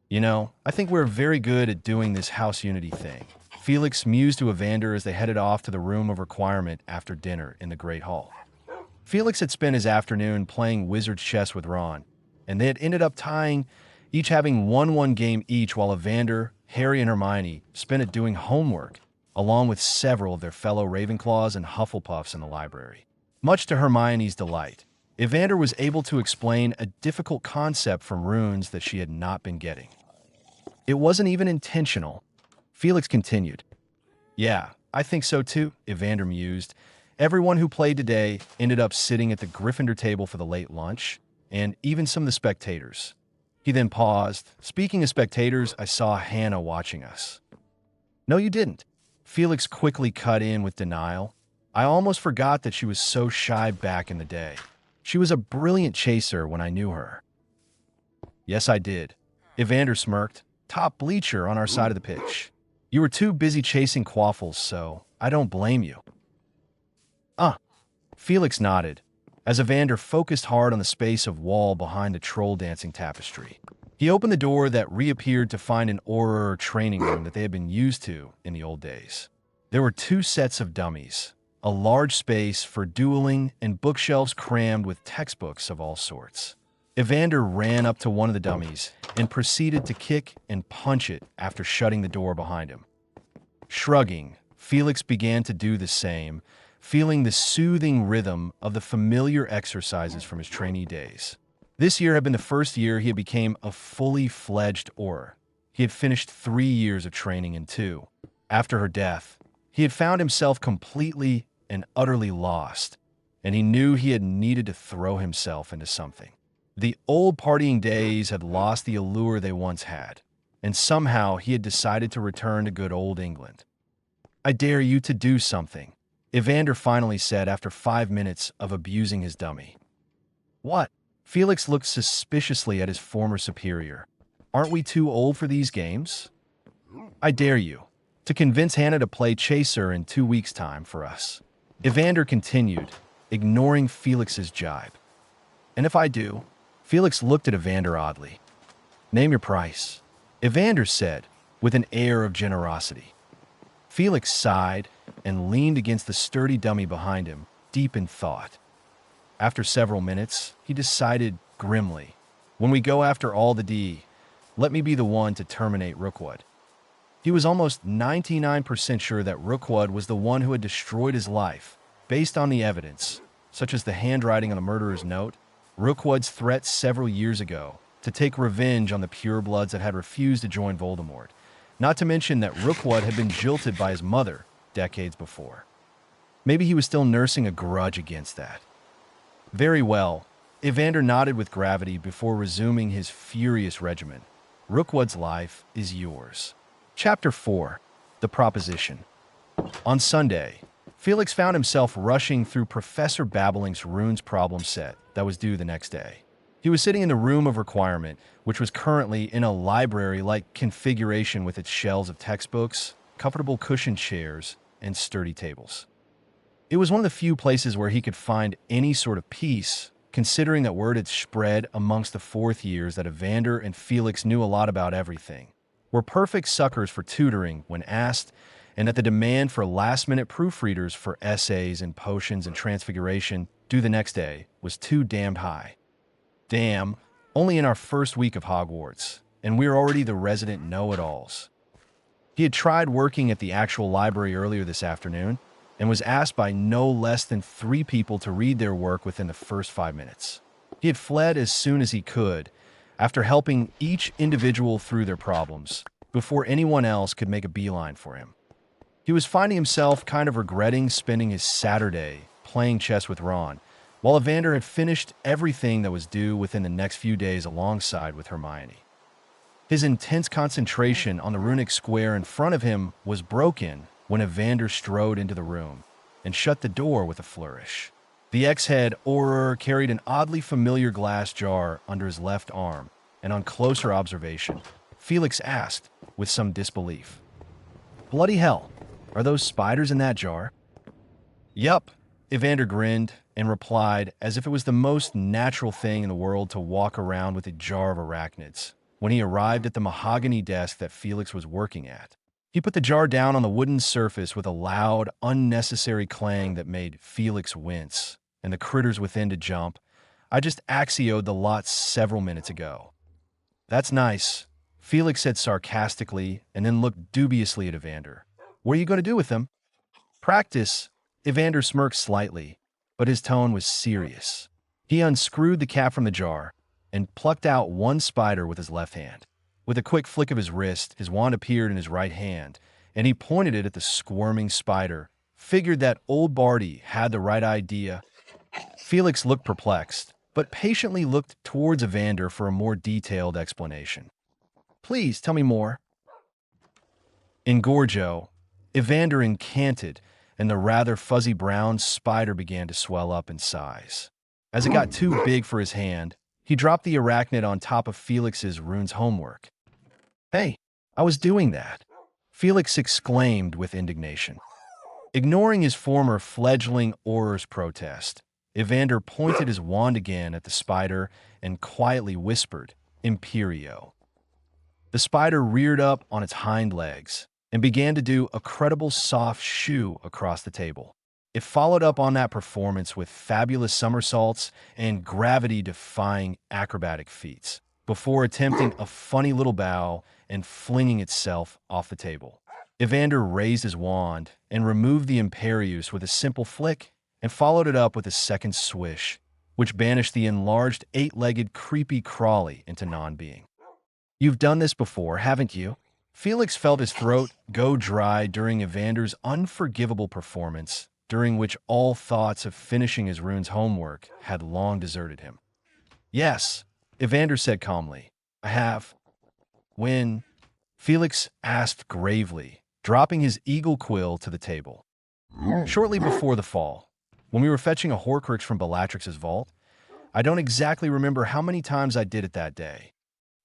You know, I think we're very good at doing this house unity thing. Felix mused to Evander as they headed off to the room of requirement after dinner in the Great Hall. Felix had spent his afternoon playing wizard chess with Ron, and they had ended up tying, each having 1-1 game each, while Evander, Harry, and Hermione spent it doing homework, along with several of their fellow Ravenclaws and Hufflepuffs in the library. Much to Hermione's delight, Evander was able to explain a difficult concept from runes that she had not been getting. It wasn't even intentional. Felix continued. Yeah, I think so too, Evander mused. Everyone who played today ended up sitting at the Gryffindor table for the late lunch, and even some of the spectators. He then paused. Speaking of spectators, I saw Hannah watching us. No, you didn't. Felix quickly cut in with denial. I almost forgot that she was so shy back in the day. She was a brilliant chaser when I knew her. Yes, I did. Evander smirked. Top bleacher on our side of the pitch. You were too busy chasing quaffles, so I don't blame you. Felix nodded, as Evander focused hard on the space of wall behind the troll dancing tapestry. He opened the door that reappeared to find an Auror training room that they had been used to in the old days. There were 2 sets of dummies, a large space for dueling, and bookshelves crammed with textbooks of all sorts. Evander ran up to one of the dummies and proceeded to kick and punch it after shutting the door behind him. Shrugging, Felix began to do the same, feeling the soothing rhythm of the familiar exercises from his trainee days. This year had been the first year he had become a fully fledged Auror. He had finished 3 years of training in 2. After her death, he had found himself completely and utterly lost, and he knew he had needed to throw himself into something. The old partying days had lost the allure they once had, and somehow he had decided to return to good old England. I dare you to do something, Evander finally said after 5 minutes of abusing his dummy. What? Felix looked suspiciously at his former superior. Aren't we too old for these games? I dare you to convince Hannah to play chaser in 2 weeks' time for us. Evander continued, ignoring Felix's jibe. And if I do? Felix looked at Evander oddly. Name your price, Evander said, with an air of generosity. Felix sighed and leaned against the sturdy dummy behind him, deep in thought. After several minutes, he decided grimly, when we go after all the D, let me be the one to terminate Rookwood. He was almost 99% sure that Rookwood was the one who had destroyed his life, based on the evidence, such as the handwriting on the murderer's note, Rookwood's threat several years ago to take revenge on the purebloods that had refused to join Voldemort, not to mention that Rookwood had been jilted by his mother decades before. Maybe he was still nursing a grudge against that. Very well, Evander nodded with gravity before resuming his furious regimen. Rookwood's life is yours. Chapter 4. The Proposition. On Sunday, Felix found himself rushing through Professor Babbling's runes problem set that was due the next day. He was sitting in the room of requirement, which was currently in a library-like configuration with its shelves of textbooks, comfortable cushioned chairs, and sturdy tables. It was one of the few places where he could find any sort of peace, considering that word had spread amongst the 4th years that Evander and Felix knew a lot about everything, were perfect suckers for tutoring when asked, and that the demand for last-minute proofreaders for essays and potions and transfiguration due the next day was too damned high. Damn, only in our first week of Hogwarts, and we're already the resident know-it-alls. He had tried working at the actual library earlier this afternoon, and was asked by no less than 3 people to read their work within the first 5 minutes. He had fled as soon as he could, after helping each individual through their problems, before anyone else could make a beeline for him. He was finding himself kind of regretting spending his Saturday playing chess with Ron, while Evander had finished everything that was due within the next few days alongside with Hermione. His intense concentration on the runic square in front of him was broken when Evander strode into the room and shut the door with a flourish. The ex-head Auror carried an oddly familiar glass jar under his left arm, and on closer observation, Felix asked with some disbelief, "Bloody hell, are those spiders in that jar?" "Yup," Evander grinned and replied as if it was the most natural thing in the world to walk around with a jar of arachnids. When he arrived at the mahogany desk that Felix was working at, he put the jar down on the wooden surface with a loud, unnecessary clang that made Felix wince, and the critters within to jump. "I just axioed the lot several minutes ago." "That's nice," Felix said sarcastically, and then looked dubiously at Evander. "What are you going to do with them?" "Practice." Evander smirked slightly, but his tone was serious. He unscrewed the cap from the jar and plucked out one spider with his left hand. With a quick flick of his wrist, his wand appeared in his right hand, and he pointed it at the squirming spider, figured that old Barty had the right idea. Felix looked perplexed, but patiently looked towards Evander for a more detailed explanation. "Please, tell me more." In Gorgo, Evander incanted, and the rather fuzzy brown spider began to swell up in size. As it got too big for his hand, he dropped the arachnid on top of Felix's runes homework. "Hey, I was doing that," Felix exclaimed with indignation. Ignoring his former fledgling Auror's protest, Evander pointed his wand again at the spider and quietly whispered, "Imperio." The spider reared up on its hind legs and began to do a credible soft shoo across the table. It followed up on that performance with fabulous somersaults and gravity-defying acrobatic feats, before attempting a funny little bow and flinging itself off the table. Evander raised his wand and removed the Imperius with a simple flick and followed it up with a second swish, which banished the enlarged eight-legged creepy crawly into non-being. "You've done this before, haven't you?" Felix felt his throat go dry during Evander's unforgivable performance, during which all thoughts of finishing his runes homework had long deserted him. "Yes," Evander said calmly. "I have." "When?" Felix asked gravely, dropping his eagle quill to the table. "Shortly before the fall, when we were fetching a Horcrux from Bellatrix's vault. I don't exactly remember how many times I did it that day."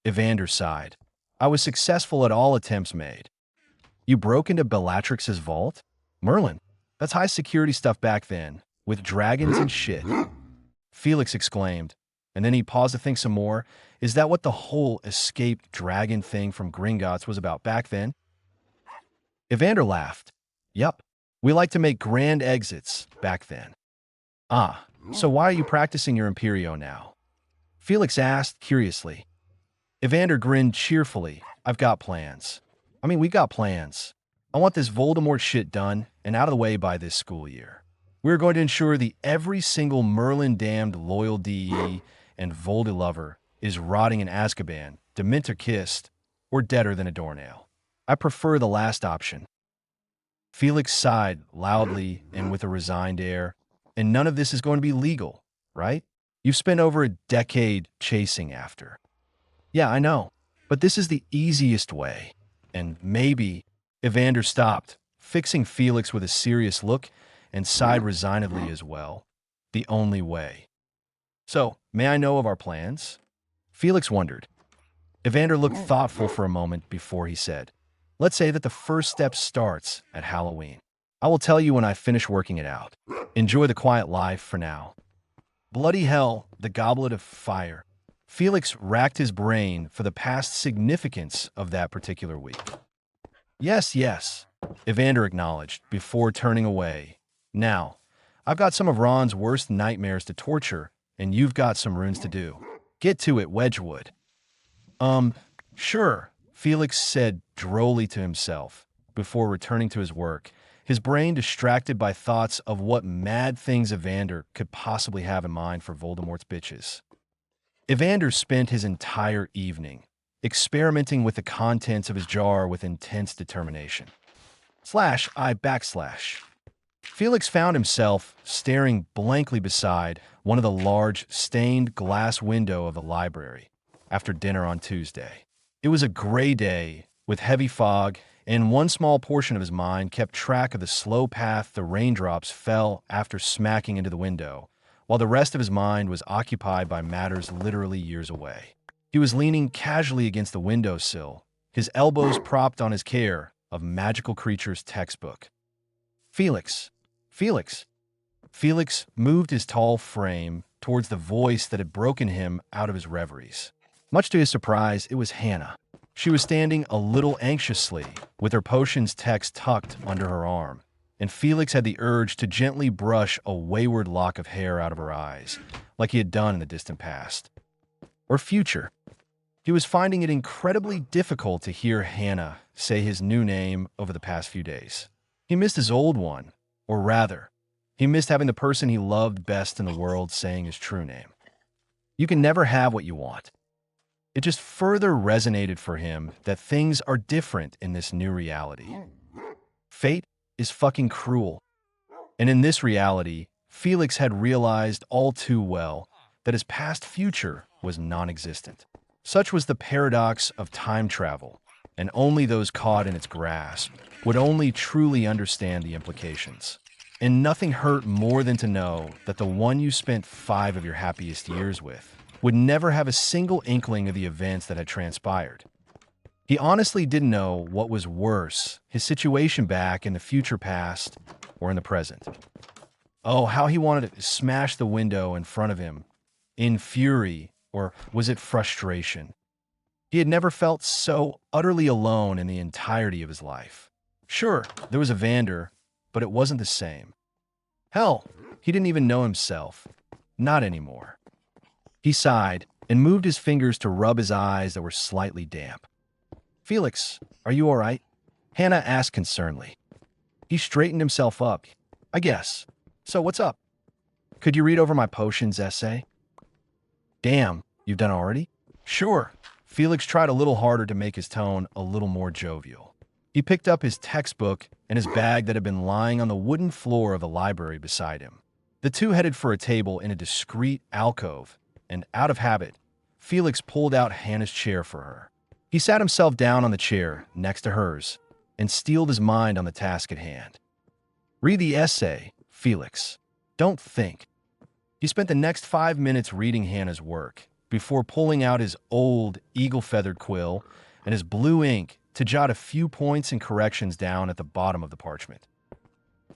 Evander sighed. "I was successful at all attempts made." "You broke into Bellatrix's vault? Merlin, that's high-security stuff back then, with dragons and shit," Felix exclaimed, and then he paused to think some more. "Is that what the whole escaped dragon thing from Gringotts was about back then?" Evander laughed. "Yup, we like to make grand exits back then." "Ah, so why are you practicing your Imperio now?" Felix asked curiously. Evander grinned cheerfully. "I've got plans. We got plans. I want this Voldemort shit done and out of the way by this school year. We're going to ensure that every single Merlin-damned loyal DE and Voldy-lover is rotting in Azkaban, Dementor-kissed, or deader than a doornail. I prefer the last option." Felix sighed loudly and with a resigned air. "And none of this is going to be legal, right? You've spent over a decade chasing after." "Yeah, I know, but this is the easiest way. And maybe..." Evander stopped, fixing Felix with a serious look, and sighed resignedly as well. "The only way. So, may I know of our plans?" Felix wondered. Evander looked thoughtful for a moment before he said, "Let's say that the first step starts at Halloween. I will tell you when I finish working it out. Enjoy the quiet life for now." Bloody hell, the goblet of fire. Felix racked his brain for the past significance of that particular week. Yes, Evander acknowledged before turning away. "Now, I've got some of Ron's worst nightmares to torture, and you've got some runes to do. Get to it, Wedgwood." Sure," Felix said drolly to himself, before returning to his work, his brain distracted by thoughts of what mad things Evander could possibly have in mind for Voldemort's bitches. Evander spent his entire evening experimenting with the contents of his jar with intense determination. /I/. Felix found himself staring blankly beside one of the large, stained glass window of the library after dinner on Tuesday. It was a gray day with heavy fog, and one small portion of his mind kept track of the slow path the raindrops fell after smacking into the window, while the rest of his mind was occupied by matters literally years away. He was leaning casually against the windowsill, his elbows propped on his care of Magical Creatures textbook. Felix. Felix. Felix moved his tall frame towards the voice that had broken him out of his reveries. Much to his surprise, it was Hannah. She was standing a little anxiously, with her potions text tucked under her arm, and Felix had the urge to gently brush a wayward lock of hair out of her eyes, like he had done in the distant past. Or future. He was finding it incredibly difficult to hear Hannah say his new name over the past few days. He missed his old one, or rather, he missed having the person he loved best in the world saying his true name. You can never have what you want. It just further resonated for him that things are different in this new reality. Fate is fucking cruel. And in this reality, Felix had realized all too well that his past future was non-existent. Such was the paradox of time travel, and only those caught in its grasp would only truly understand the implications. And nothing hurt more than to know that the one you spent 5 of your happiest years with would never have a single inkling of the events that had transpired. He honestly didn't know what was worse, his situation back in the future past or in the present. Oh, how he wanted to smash the window in front of him, in fury, or was it frustration? He had never felt so utterly alone in the entirety of his life. Sure, there was Evander, but it wasn't the same. Hell, he didn't even know himself. Not anymore. He sighed and moved his fingers to rub his eyes that were slightly damp. Felix, are you all right? Hannah asked concernedly. He straightened himself up. I guess. So what's up? Could you read over my potions essay? Damn, you've done already? Sure. Felix tried a little harder to make his tone a little more jovial. He picked up his textbook and his bag that had been lying on the wooden floor of the library beside him. The two headed for a table in a discreet alcove, and out of habit, Felix pulled out Hannah's chair for her. He sat himself down on the chair next to hers and steeled his mind on the task at hand. Read the essay, Felix. Don't think. He spent the next 5 minutes reading Hannah's work before pulling out his old eagle-feathered quill and his blue ink to jot a few points and corrections down at the bottom of the parchment.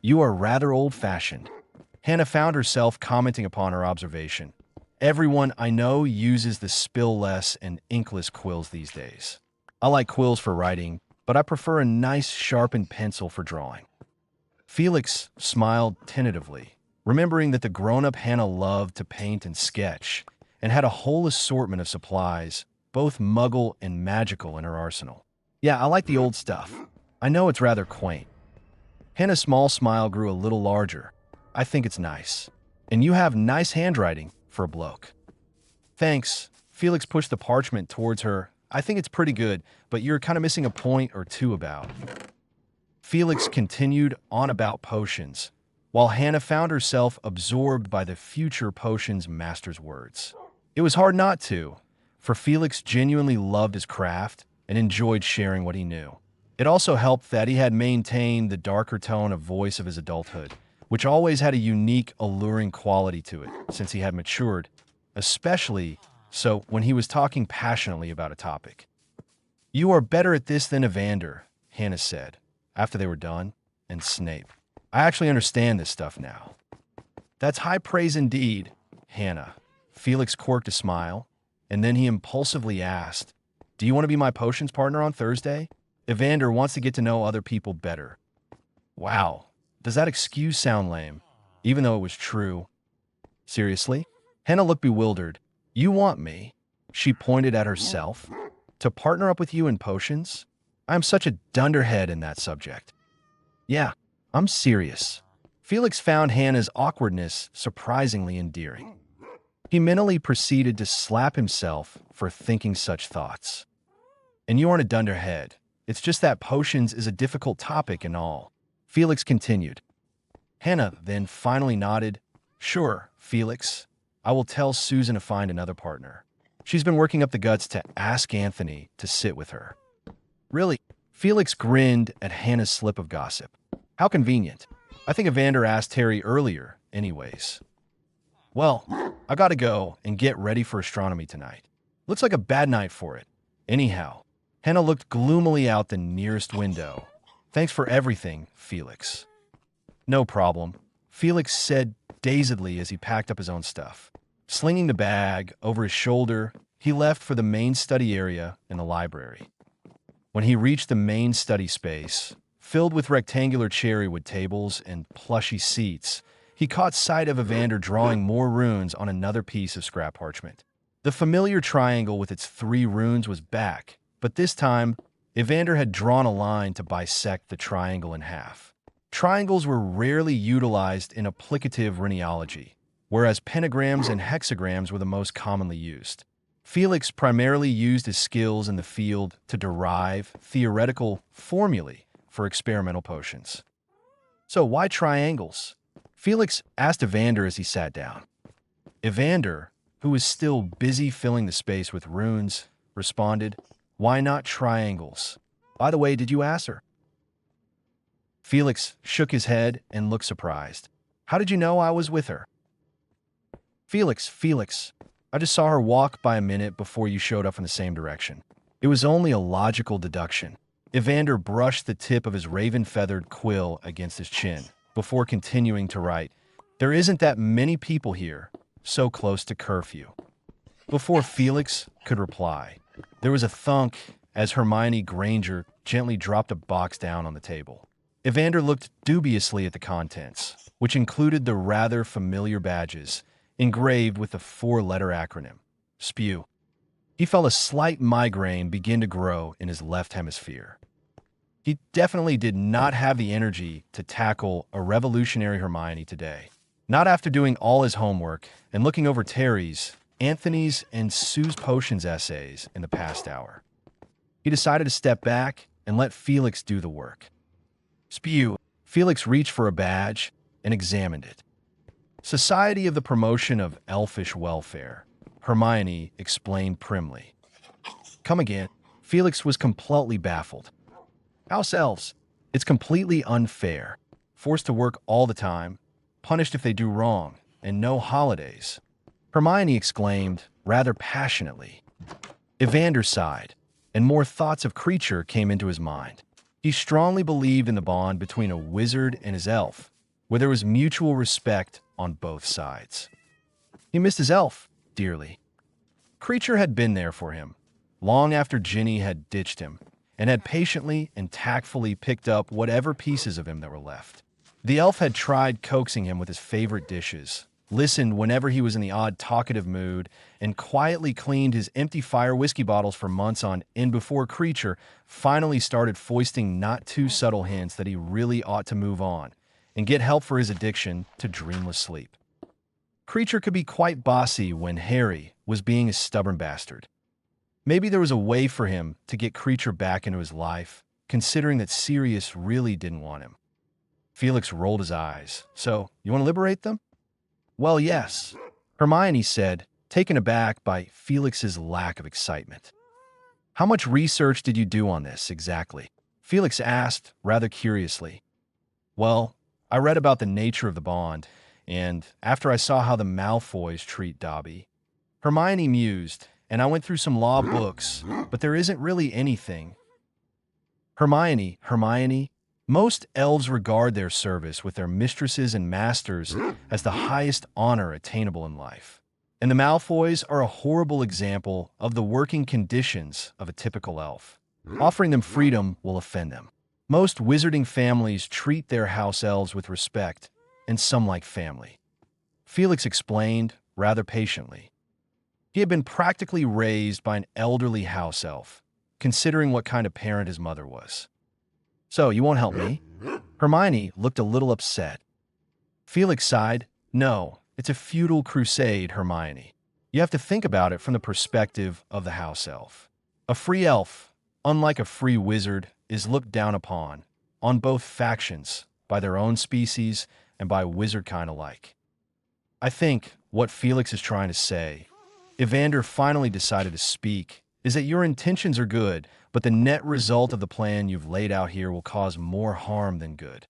You are rather old-fashioned. Hannah found herself commenting upon her observation. Everyone I know uses the spill-less and inkless quills these days. I like quills for writing, but I prefer a nice sharpened pencil for drawing. Felix smiled tentatively, remembering that the grown-up Hannah loved to paint and sketch, and had a whole assortment of supplies, both muggle and magical, in her arsenal. Yeah, I like the old stuff. I know it's rather quaint. Hannah's small smile grew a little larger. I think it's nice. And you have nice handwriting for a bloke. Thanks. Felix pushed the parchment towards her. I think it's pretty good, but you're kind of missing a point or two about. Felix continued on about potions, while Hannah found herself absorbed by the future potions master's words. It was hard not to, for Felix genuinely loved his craft and enjoyed sharing what he knew. It also helped that he had maintained the darker tone of voice of his adulthood, which always had a unique, alluring quality to it since he had matured, especially so when he was talking passionately about a topic. You are better at this than Evander, Hannah said, after they were done, and Snape. I actually understand this stuff now. That's high praise indeed, Hannah. Felix quirked a smile, and then he impulsively asked, Do you want to be my potions partner on Thursday? Evander wants to get to know other people better. Wow. Does that excuse sound lame, even though it was true? Seriously? Hannah looked bewildered. You want me? She pointed at herself. To partner up with you in potions? I'm such a dunderhead in that subject. Yeah, I'm serious. Felix found Hannah's awkwardness surprisingly endearing. He mentally proceeded to slap himself for thinking such thoughts. And you aren't a dunderhead. It's just that potions is a difficult topic and all. Felix continued. Hannah then finally nodded. Sure, Felix. I will tell Susan to find another partner. She's been working up the guts to ask Anthony to sit with her. Really? Felix grinned at Hannah's slip of gossip. How convenient. I think Evander asked Harry earlier, anyways. Well, I gotta go and get ready for astronomy tonight. Looks like a bad night for it. Anyhow, Hannah looked gloomily out the nearest window. Thanks for everything, Felix. No problem, Felix said dazedly as he packed up his own stuff. Slinging the bag over his shoulder, he left for the main study area in the library. When he reached the main study space, filled with rectangular cherrywood tables and plushy seats, he caught sight of Evander drawing more runes on another piece of scrap parchment. The familiar triangle with its 3 runes was back, but this time, Evander had drawn a line to bisect the triangle in half. Triangles were rarely utilized in applicative runiology, whereas pentagrams and hexagrams were the most commonly used. Felix primarily used his skills in the field to derive theoretical formulae for experimental potions. So why triangles? Felix asked Evander as he sat down. Evander, who was still busy filling the space with runes, responded, "Why not triangles? By the way, did you ask her?" Felix shook his head and looked surprised. "How did you know I was with her?" Felix, I just saw her walk by a minute before you showed up in the same direction. It was only a logical deduction." Evander brushed the tip of his raven-feathered quill against his chin before continuing to write, "There isn't that many people here, so close to curfew." Before Felix could reply, there was a thunk as Hermione Granger gently dropped a box down on the table. Evander looked dubiously at the contents, which included the rather familiar badges engraved with the 4-letter acronym, SPEW. He felt a slight migraine begin to grow in his left hemisphere. He definitely did not have the energy to tackle a revolutionary Hermione today. Not after doing all his homework and looking over Terry's, Anthony's, and Sue's potions essays in the past hour. He decided to step back and let Felix do the work. SPEW. Felix reached for a badge and examined it. Society of the Promotion of Elfish Welfare, Hermione explained primly. Come again. Felix was completely baffled. House elves. It's completely unfair. Forced to work all the time, punished if they do wrong, and no holidays. Hermione exclaimed, rather passionately. Evander sighed, and more thoughts of Creature came into his mind. He strongly believed in the bond between a wizard and his elf, where there was mutual respect on both sides. He missed his elf dearly. Creature had been there for him, long after Ginny had ditched him, and had patiently and tactfully picked up whatever pieces of him that were left. The elf had tried coaxing him with his favorite dishes, listened whenever he was in the odd talkative mood, and quietly cleaned his empty fire whiskey bottles for months on end before Creature finally started foisting not too subtle hints that he really ought to move on and get help for his addiction to dreamless sleep. Creature could be quite bossy when Harry was being a stubborn bastard. Maybe there was a way for him to get Creature back into his life, considering that Sirius really didn't want him. Felix rolled his eyes. So, you want to liberate them? Well, yes, Hermione said, taken aback by Felix's lack of excitement. How much research did you do on this, exactly? Felix asked, rather curiously. Well, I read about the nature of the bond, and after I saw how the Malfoys treat Dobby, Hermione mused, and I went through some law books, but there isn't really anything. Hermione, most elves regard their service with their mistresses and masters as the highest honor attainable in life. And the Malfoys are a horrible example of the working conditions of a typical elf. Offering them freedom will offend them. Most wizarding families treat their house elves with respect, and some like family. Felix explained, rather patiently. He had been practically raised by an elderly house elf, considering what kind of parent his mother was. So, you won't help me? Hermione looked a little upset. Felix sighed. No, it's a futile crusade, Hermione. You have to think about it from the perspective of the house elf. A free elf, unlike a free wizard, is looked down upon, on both factions, by their own species and by wizard kind alike. I think what Felix is trying to say Evander finally decided to speak, is that your intentions are good, but the net result of the plan you've laid out here will cause more harm than good.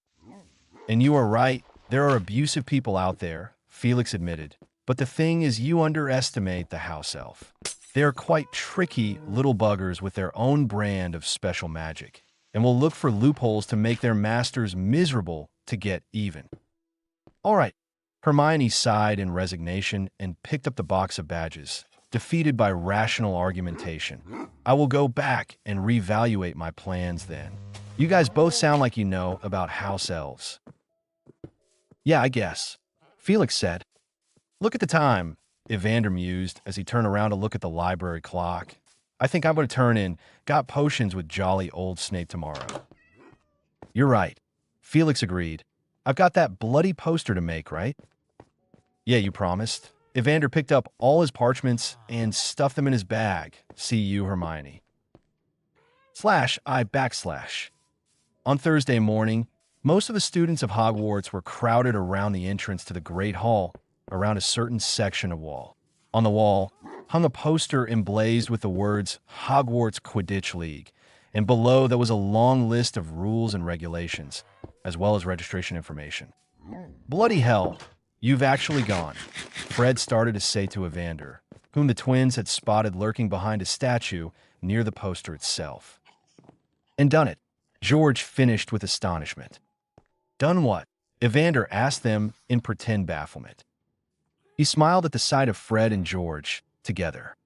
And you are right, there are abusive people out there, Felix admitted. But the thing is, you underestimate the house elf. They are quite tricky little buggers with their own brand of special magic, and will look for loopholes to make their masters miserable to get even. All right, Hermione sighed in resignation and picked up the box of badges, defeated by rational argumentation. I will go back and reevaluate my plans then. You guys both sound like you know about house elves. Yeah, I guess, Felix said. Look at the time, Evander mused as he turned around to look at the library clock. I think I'm going to turn in. Got potions with jolly old Snape tomorrow. You're right, Felix agreed. I've got that bloody poster to make, right? Yeah, you promised. Evander picked up all his parchments and stuffed them in his bag. See you, Hermione. /I/. On Thursday morning, most of the students of Hogwarts were crowded around the entrance to the Great Hall, around a certain section of wall. On the wall hung a poster emblazed with the words Hogwarts Quidditch League, and below there was a long list of rules and regulations, as well as registration information. Bloody hell, you've actually gone, Fred started to say to Evander, whom the twins had spotted lurking behind a statue near the poster itself. And done it, George finished with astonishment. Done what? Evander asked them in pretend bafflement. He smiled at the sight of Fred and George together.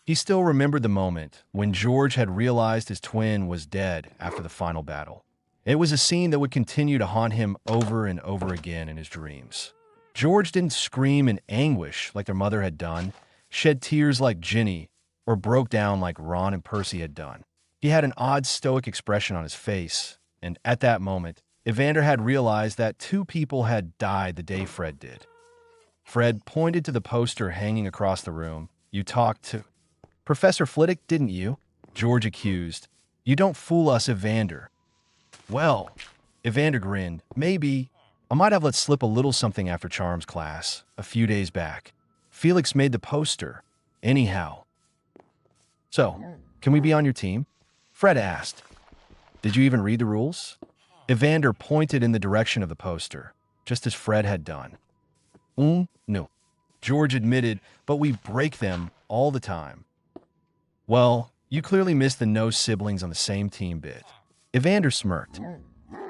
He still remembered the moment when George had realized his twin was dead after the final battle. It was a scene that would continue to haunt him over and over again in his dreams. George didn't scream in anguish like their mother had done, shed tears like Ginny, or broke down like Ron and Percy had done. He had an odd stoic expression on his face, and at that moment, Evander had realized that two people had died the day Fred did. Fred pointed to the poster hanging across the room. You talked to Professor Flitwick, didn't you? George accused. You don't fool us, Evander. Well, Evander grinned. Maybe. I might have let slip a little something after Charms class, a few days back. Felix made the poster. Anyhow. So, can we be on your team? Fred asked. Did you even read the rules? Evander pointed in the direction of the poster, just as Fred had done. No. George admitted, but we break them all the time. Well, you clearly missed the no siblings on the same team bit. Evander smirked.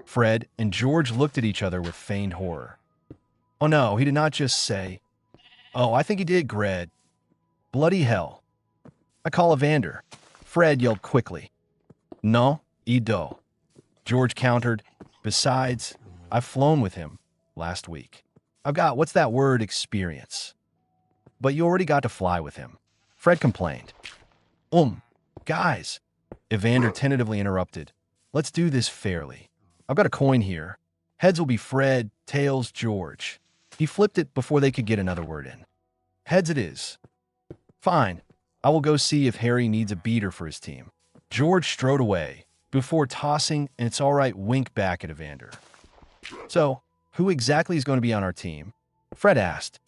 Fred and George looked at each other with feigned horror. Oh no, he did not just say, oh, I think he did, Gred. Bloody hell. I call Evander. Fred yelled quickly. No, he do. George countered. Besides, I've flown with him last week. I've got, what's that word, experience. But you already got to fly with him. Fred complained. Guys, Evander tentatively interrupted. Let's do this fairly. I've got a coin here. Heads will be Fred, tails, George. He flipped it before they could get another word in. Heads it is. Fine. I will go see if Harry needs a beater for his team. George strode away, before tossing an it's all right wink back at Evander. So, who exactly is going to be on our team? Fred asked.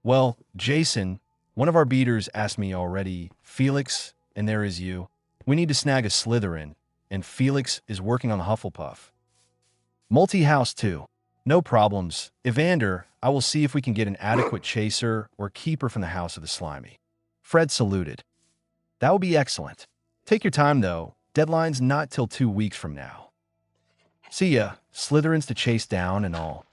Well, Jason, one of our beaters, asked me already. Felix, and there is you. We need to snag a Slytherin, and Felix is working on the Hufflepuff. Multi-house too. No problems. Evander, I will see if we can get an adequate chaser or keeper from the House of the Slimy. Fred saluted. That will be excellent. Take your time, though. Deadline's not till 2 weeks from now. See ya. Slytherins to chase down and all.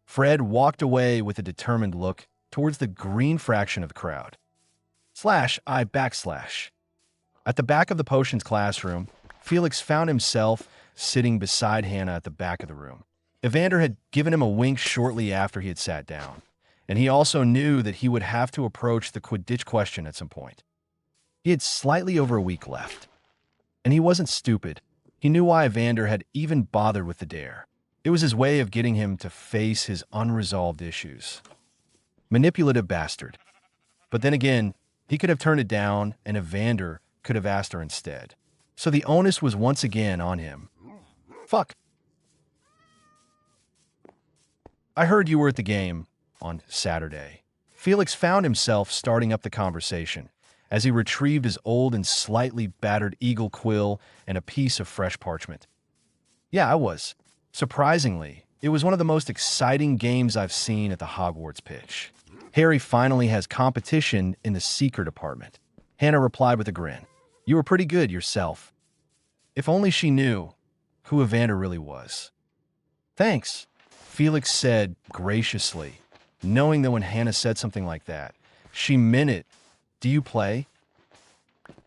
Fred walked away with a determined look towards the green fraction of the crowd. /I/. At the back of the potions classroom, Felix found himself sitting beside Hannah at the back of the room. Evander had given him a wink shortly after he had sat down, and he also knew that he would have to approach the Quidditch question at some point. He had slightly over a week left, and he wasn't stupid. He knew why Evander had even bothered with the dare. It was his way of getting him to face his unresolved issues. Manipulative bastard. But then again, he could have turned it down, and Evander could have asked her instead. So the onus was once again on him. Fuck. I heard you were at the game on Saturday. Felix found himself starting up the conversation as he retrieved his old and slightly battered eagle quill and a piece of fresh parchment. Yeah, I was. Surprisingly, it was one of the most exciting games I've seen at the Hogwarts pitch. Harry finally has competition in the Seeker department. Hannah replied with a grin. You were pretty good yourself. If only she knew who Evander really was. Thanks, Felix said graciously, knowing that when Hannah said something like that, she meant it. Do you play?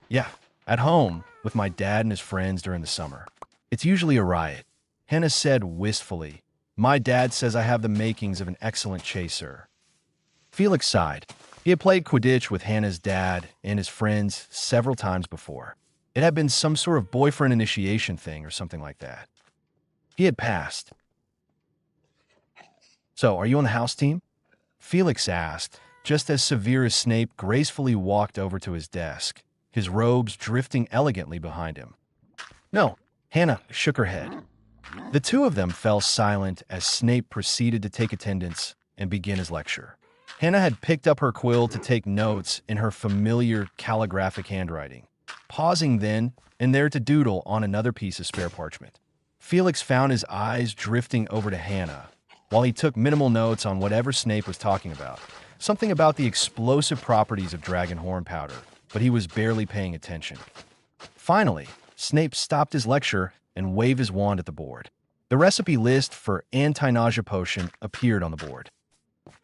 Yeah, at home, with my dad and his friends during the summer. It's usually a riot. Hannah said wistfully. My dad says I have the makings of an excellent chaser. Felix sighed. He had played Quidditch with Hannah's dad and his friends several times before. It had been some sort of boyfriend initiation thing or something like that. He had passed. So, are you on the house team? Felix asked, just as Severus Snape gracefully walked over to his desk, his robes drifting elegantly behind him. No, Hannah shook her head. The two of them fell silent as Snape proceeded to take attendance and begin his lecture. Hannah had picked up her quill to take notes in her familiar calligraphic handwriting, pausing then and there to doodle on another piece of spare parchment. Felix found his eyes drifting over to Hannah, while he took minimal notes on whatever Snape was talking about. Something about the explosive properties of dragon horn powder, but he was barely paying attention. Finally, Snape stopped his lecture and waved his wand at the board. The recipe list for anti-nausea potion appeared on the board.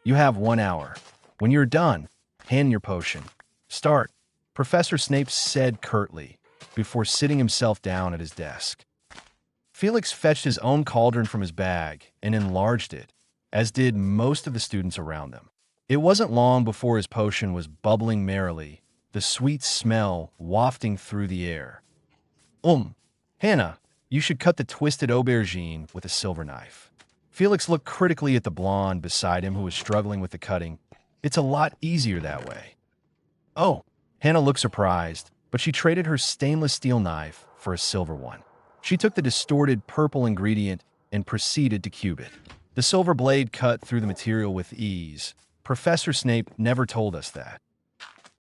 You have 1 hour. When you're done, hand your potion. Start, Professor Snape said curtly, before sitting himself down at his desk. Felix fetched his own cauldron from his bag and enlarged it, as did most of the students around them. It wasn't long before his potion was bubbling merrily, the sweet smell wafting through the air. Hannah, you should cut the twisted aubergine with a silver knife. Felix looked critically at the blonde beside him who was struggling with the cutting. It's a lot easier that way. Oh, Hannah looked surprised, but she traded her stainless steel knife for a silver one. She took the distorted purple ingredient and proceeded to cube it. The silver blade cut through the material with ease. Professor Snape never told us that.